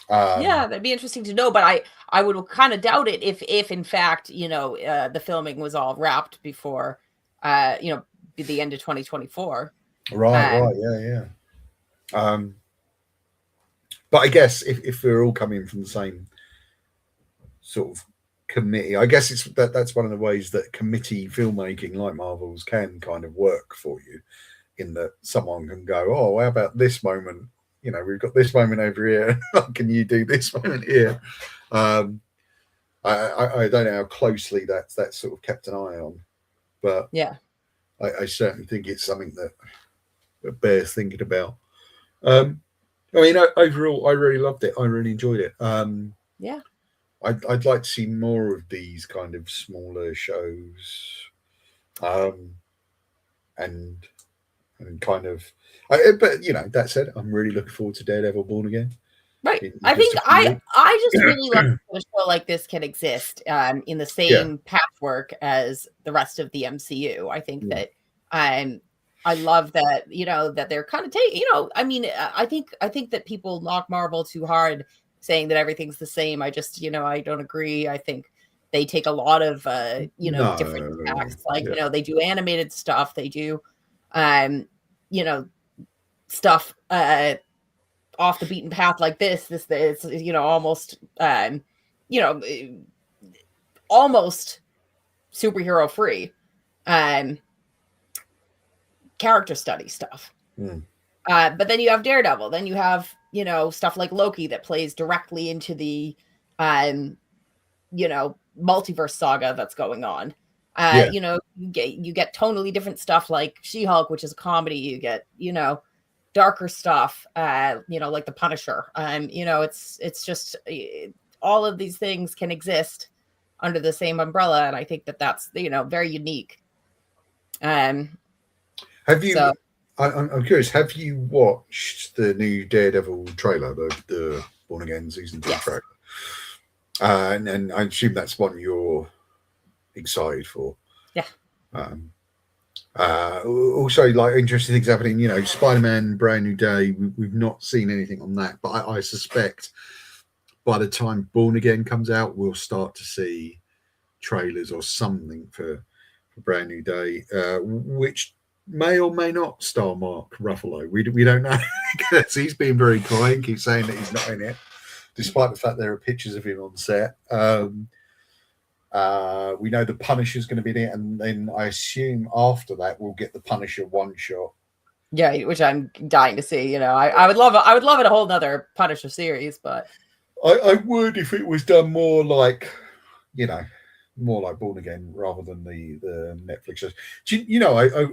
Yeah, that'd be interesting to know, but I would kind of doubt it if in fact the filming was all wrapped before the end of 2024. Right, yeah. But I guess if we're all coming from the same sort of committee, I guess that's one of the ways that committee filmmaking like Marvel's can kind of work for you, in that someone can go, oh, how about this moment? We've got this moment over here. Can you do this moment here? I don't know how closely that's sort of kept an eye on, but yeah, I certainly think it's something that bears thinking about. I mean, overall, I really loved it. I really enjoyed it. Yeah. I'd like to see more of these kind of smaller shows, and kind of. But that said, I'm really looking forward to Daredevil Born Again. Right. in I just think a few weeks. I just really love that a show like this can exist in the same patchwork as the rest of the MCU. I think that I love that, that they're kind of taking, I mean, I think that people knock Marvel too hard saying that everything's the same. I just, I don't agree. I think they take a lot of different tacks. Like, they do animated stuff, they do stuff off the beaten path like this it's almost almost superhero free character study stuff. But then you have Daredevil, then you have stuff like Loki that plays directly into the multiverse saga that's going on. You get tonally different stuff like She-Hulk, which is a comedy. You get darker stuff, like the Punisher. It's just all of these things can exist under the same umbrella, and I think that that's very unique. Have you? So, I'm curious. Have you watched the new Daredevil trailer, the Born Again season 2 trailer? And I assume that's one you're excited for. Yeah. Also, like interesting things happening. Spider-Man, Brand New Day. We've not seen anything on that, but I suspect by the time Born Again comes out, we'll start to see trailers or something for Brand New Day, which may or may not star Mark Ruffalo. We don't know because he's been very quiet, keeps saying that he's not in it, despite the fact there are pictures of him on set. We know the Punisher's going to be there, and then I assume after that we'll get the Punisher one shot. Yeah, which I'm dying to see. I would love it a whole nother Punisher series, but I would if it was done more like more like Born Again rather than the Netflix shows.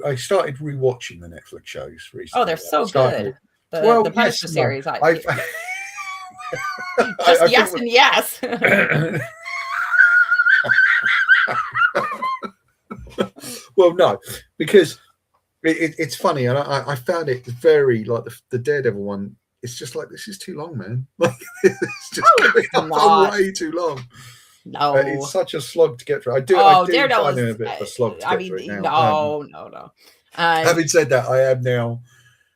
I started rewatching the Netflix shows recently. Oh, they're so good. The Punisher series. Yes and yes. Well, no, because it's funny, and I found it very like the Daredevil one. It's just like, this is too long, man. Like, it's just way too long. No, it's such a slog to get through. I do find it a bit of a slog to get through it now. No. Having said that, I am now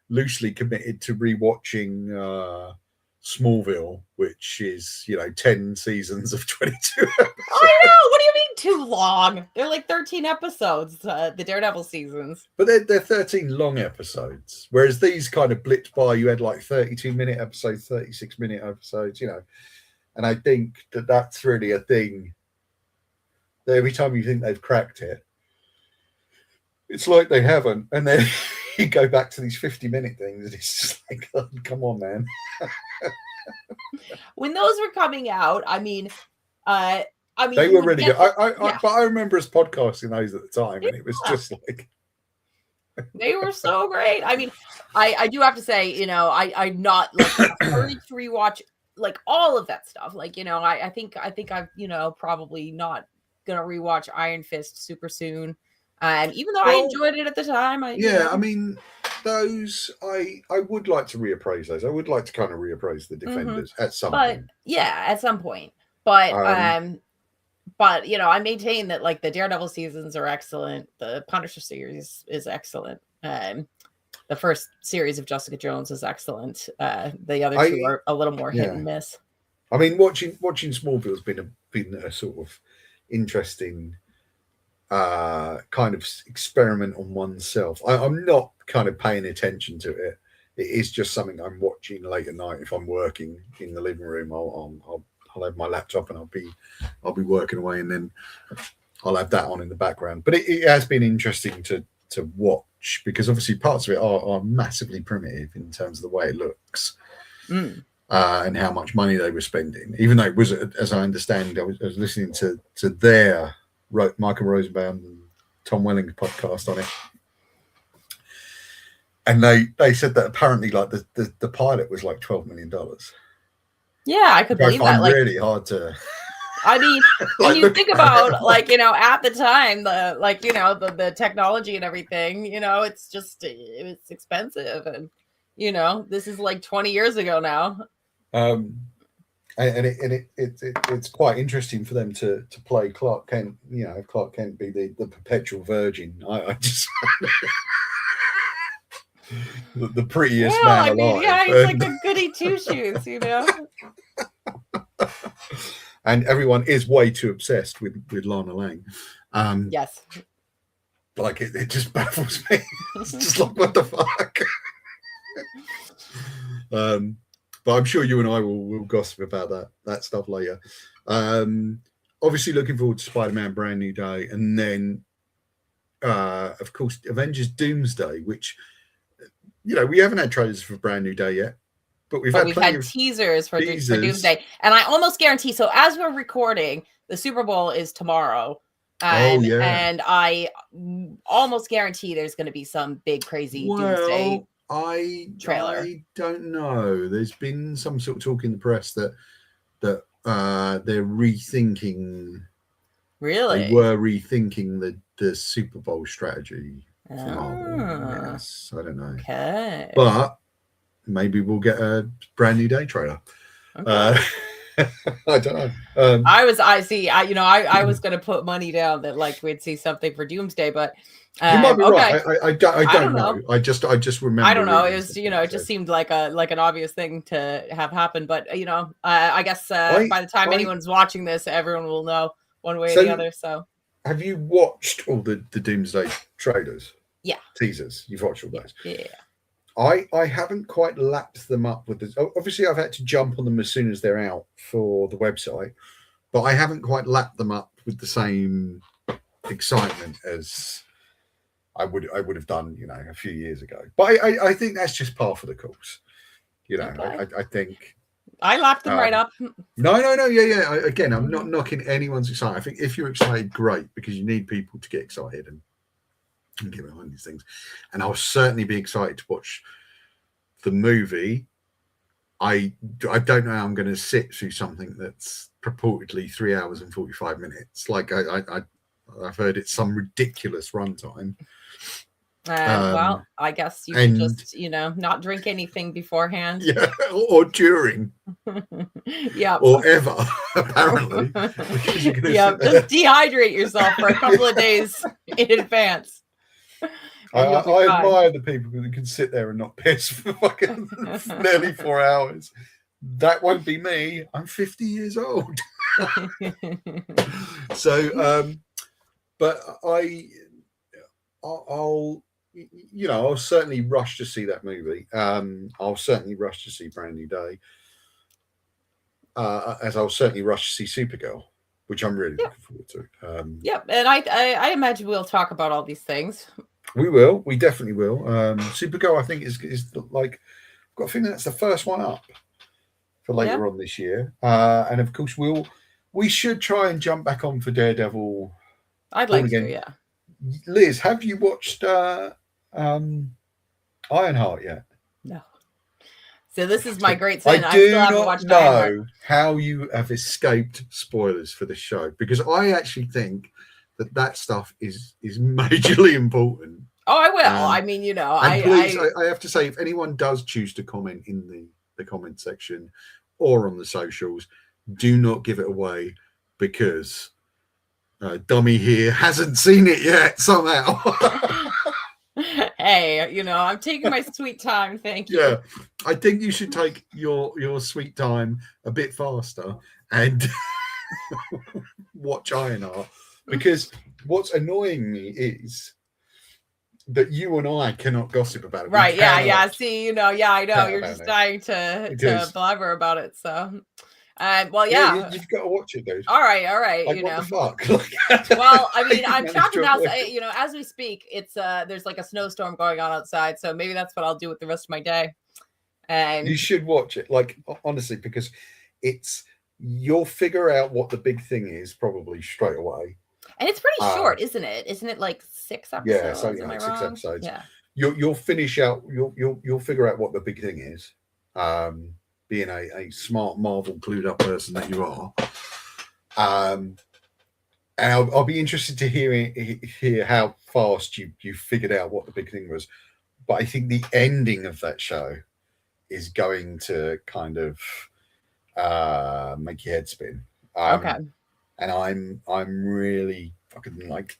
loosely committed to rewatching Smallville, which is 10 seasons of 22 episodes. I know. What do you mean too long? They're like 13 episodes, the Daredevil seasons. But they're 13 long episodes, whereas these kind of blipped by. You had like 32-minute episodes, 36-minute episodes, and I think that's really a thing. Every time you think they've cracked it, it's like they haven't, and then you go back to these 50-minute things, and it's just like, oh, come on, man. When those were coming out, I mean, they were really good. But I remember us podcasting those at the time, and it was just like they were so great. I mean, I do have to say, I'm not like hurried to rewatch like all of that stuff. Like, I think I've probably not gonna rewatch Iron Fist super soon. Even though I enjoyed it at the time. I mean, those I would like to reappraise those. I would like to kind of reappraise the Defenders at some point. Yeah, at some point. But I maintain that like the Daredevil seasons are excellent. The Punisher series is excellent. The first series of Jessica Jones is excellent. The other two are a little more hit and miss. I mean, watching Smallville has been a sort of interesting kind of experiment on oneself. I'm not kind of paying attention to it. It is just something I'm watching late at night. If I'm working in the living room, I'll have my laptop and I'll be working away, and then I'll have that on in the background. But it has been interesting to watch, because obviously parts of it are massively primitive in terms of the way it looks and how much money they were spending. Even though it was, as I understand, I was listening to their Michael Rosenbaum and Tom Welling's podcast on it, and they said that apparently like the pilot was like $12 million. Yeah, I could believe that. Like, really hard to. I mean, when you think about like, at the time, the technology and everything, it's expensive, and this is like 20 years ago now. It's quite interesting for them to play Clark Kent. You know, Clark Kent be the perpetual virgin. I just the prettiest man alive. Yeah, he's like a goody two shoes, you know. And everyone is way too obsessed with Lana Lang. Yes. Like it just baffles me. It's just like, what the fuck? But I'm sure you and I will gossip about that stuff later. Obviously looking forward to Spider-Man Brand New Day, and then of course Avengers Doomsday, which, you know, we haven't had trailers for Brand New Day yet, but we've had teasers for Doomsday, and I almost guarantee. So as we're recording, the Super Bowl is tomorrow. And I almost guarantee there's going to be some big crazy Doomsday trailer. I don't know. There's been some sort of talk in the press that they're rethinking. Really? They were rethinking the Super Bowl strategy. Yes, I don't know. Okay. But maybe we'll get a Brand New Day trailer. Okay. I don't know. I was going to put money down that like we'd see something for Doomsday, but you might be right. I don't know. I just remember. I don't know. It was, it just seemed like an obvious thing to have happen. But I guess by the time anyone's watching this, everyone will know one way or the other. So, have you watched all the Doomsday trailers? Yeah. Teasers. You've watched all those. Yeah. I haven't quite lapped them up with this. Obviously, I've had to jump on them as soon as they're out for the website, but I haven't quite lapped them up with the same excitement as I would have done, a few years ago. But I think that's just par for the course. Okay. I think I lapped them right up. No. Yeah. Again, I'm not knocking anyone's excitement. I think if you're excited, great, because you need people to get excited and get behind these things. And I'll certainly be excited to watch the movie. I don't know how I'm going to sit through something that's purportedly 3 hours and 45 minutes. Like I've heard it's some ridiculous runtime. Well, I guess you can just, not drink anything beforehand. Yeah, or during. Yeah. Or ever, apparently. Yeah, just dehydrate yourself for a couple of days in advance. I admire the people who can sit there and not piss for fucking nearly 4 hours. That won't be me. I'm 50 years old. So, but I'll certainly rush to see that movie. I'll certainly rush to see Brand New Day. As I'll certainly rush to see Supergirl, which I'm really looking forward to. And I imagine we'll talk about all these things. We will. We definitely will. Supergirl, I think, is like, I've got a feeling that's the first one up for later on this year. And of course, we should try and jump back on for Daredevil. I'd like to, yeah. Liz, have you watched Ironheart yet? No. So this is my great sin. I do not know how you have escaped spoilers for this show, because I actually think that stuff is majorly important. Oh, I will. I mean, I have to say, if anyone does choose to comment in the comment section or on the socials, do not give it away, because Dummy here hasn't seen it yet somehow. Hey, I'm taking my sweet time. Thank you. Yeah, I think you should take your sweet time a bit faster and watch Ironheart, because what's annoying me is that you and I cannot gossip about it. Right? Yeah. See, I know you're just dying to blabber about it. So. Well, yeah. You've got to watch it, dude. All right. Like, what the fuck? Well, I mean, I'm trapping house. As we speak, it's there's like a snowstorm going on outside, so maybe that's what I'll do with the rest of my day. And you should watch it, like, honestly, because you'll figure out what the big thing is probably straight away. And it's pretty short, isn't it? Isn't it like 6 episodes? Yeah, something like 6 episodes. Yeah. You'll finish out. You'll figure out what the big thing is. Being a smart Marvel clued up person that you are, and I'll be interested to hear how fast you figured out what the big thing was. But I think the ending of that show is going to kind of make your head spin. Okay. And I'm really fucking like,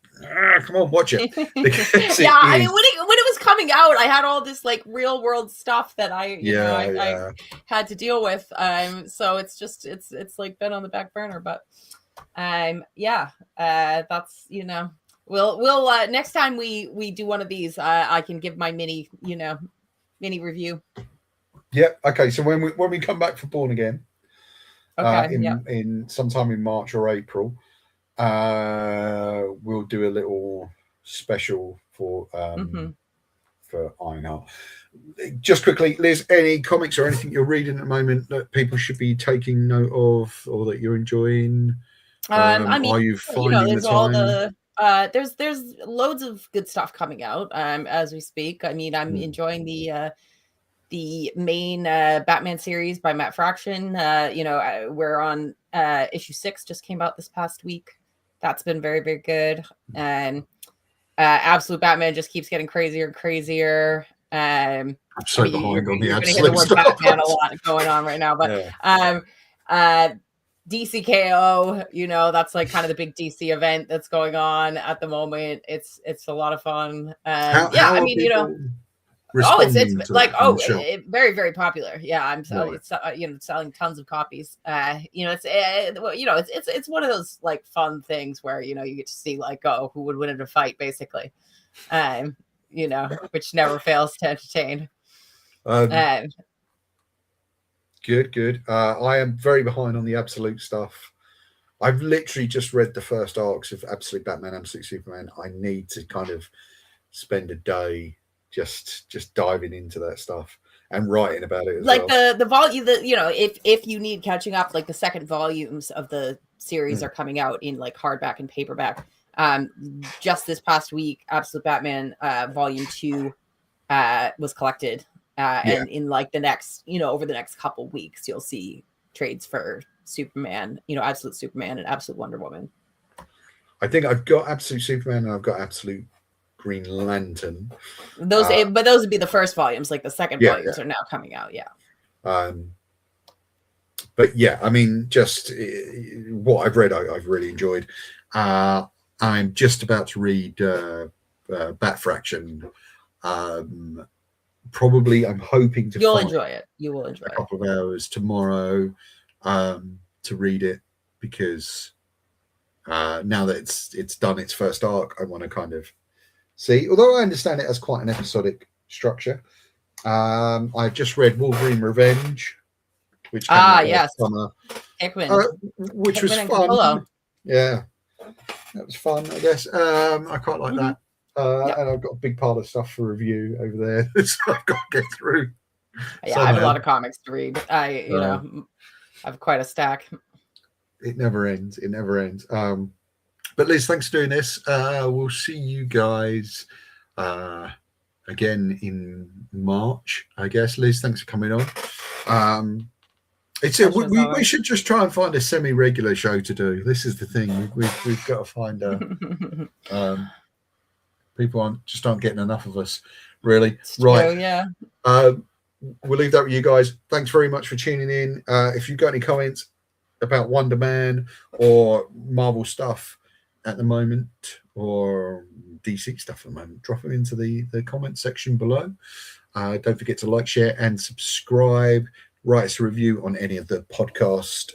come on, watch it. Yeah, I mean, when it was coming out, I had all this like real world stuff that I had to deal with. So it's like been on the back burner, but that's we'll next time we do one of these, I can give my mini review. Yep. Okay. So when we come back for Born Again, okay, in sometime in March or April, we'll do a little special for Ironheart. Just quickly, Liz, any comics or anything you're reading at the moment that people should be taking note of, or that you're enjoying? I mean, are you finding there's the time? all the there's loads of good stuff coming out as we speak. I mean, I'm enjoying the main Batman series by Matt Fraction. We're on issue 6, just came out this past week. That's been very, very good. And Absolute Batman just keeps getting crazier and crazier. I'm so behind on the Absolute the word stuff. Batman a lot going on right now, but DCKO, that's like kind of the big DC event that's going on at the moment. It's a lot of fun. I mean, it's like very, very popular. Yeah, I'm selling tons of copies. It's one of those like fun things where you get to see like, oh, who would win in a fight, basically. Which never fails to entertain. Good. I am very behind on the Absolute stuff. I've literally just read the first arcs of Absolute Batman, Absolute Superman. I need to kind of spend a day just diving into that stuff and writing about it as like well. the volume if you need catching up, like the second volumes of the series are coming out in like hardback and paperback. Just this past week, Absolute Batman volume 2 was collected, and in like the next over the next couple weeks you'll see trades for Superman, Absolute Superman and Absolute Wonder Woman. I think I've got Absolute Superman and I've got Absolute Green Lantern. Those would be the first volumes. Like the second volumes are now coming out. But I mean, just what I've read, I've really enjoyed. I'm just about to read Bat Fraction. Probably, I'm hoping to. You'll enjoy it. You will enjoy a couple of hours tomorrow to read it, because now that it's done its first arc, I want to kind of see, although I understand it as quite an episodic structure. I've just read Wolverine Revenge, which came out last summer, which was fun. Yeah, that was fun, I guess. I quite like that. And I've got a big pile of stuff for review over there, so I've got to get through. I have a lot of comics to read. I have quite a stack. It never ends. But Liz, thanks for doing this. We'll see you guys again in March, I guess. Liz, thanks for coming on. We should just try and find a semi-regular show to do. This is the thing. We've got to find people aren't getting enough of us, really. Right. Yeah. We'll leave that with you guys. Thanks very much for tuning in. If you've got any comments about Wonder Man or Marvel stuff at the moment, or DC stuff at the moment, drop them into the comment section below. Don't forget to like, share, and subscribe. Write us a review on any of the podcast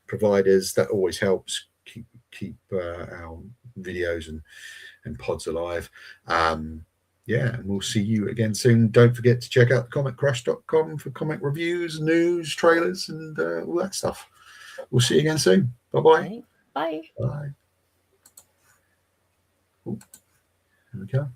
providers. That always helps keep our videos and pods alive. And we'll see you again soon. Don't forget to check out comiccrush.com for comic reviews, news, trailers, and all that stuff. We'll see you again soon. Bye-bye. Bye. Bye. Ooh, here we go.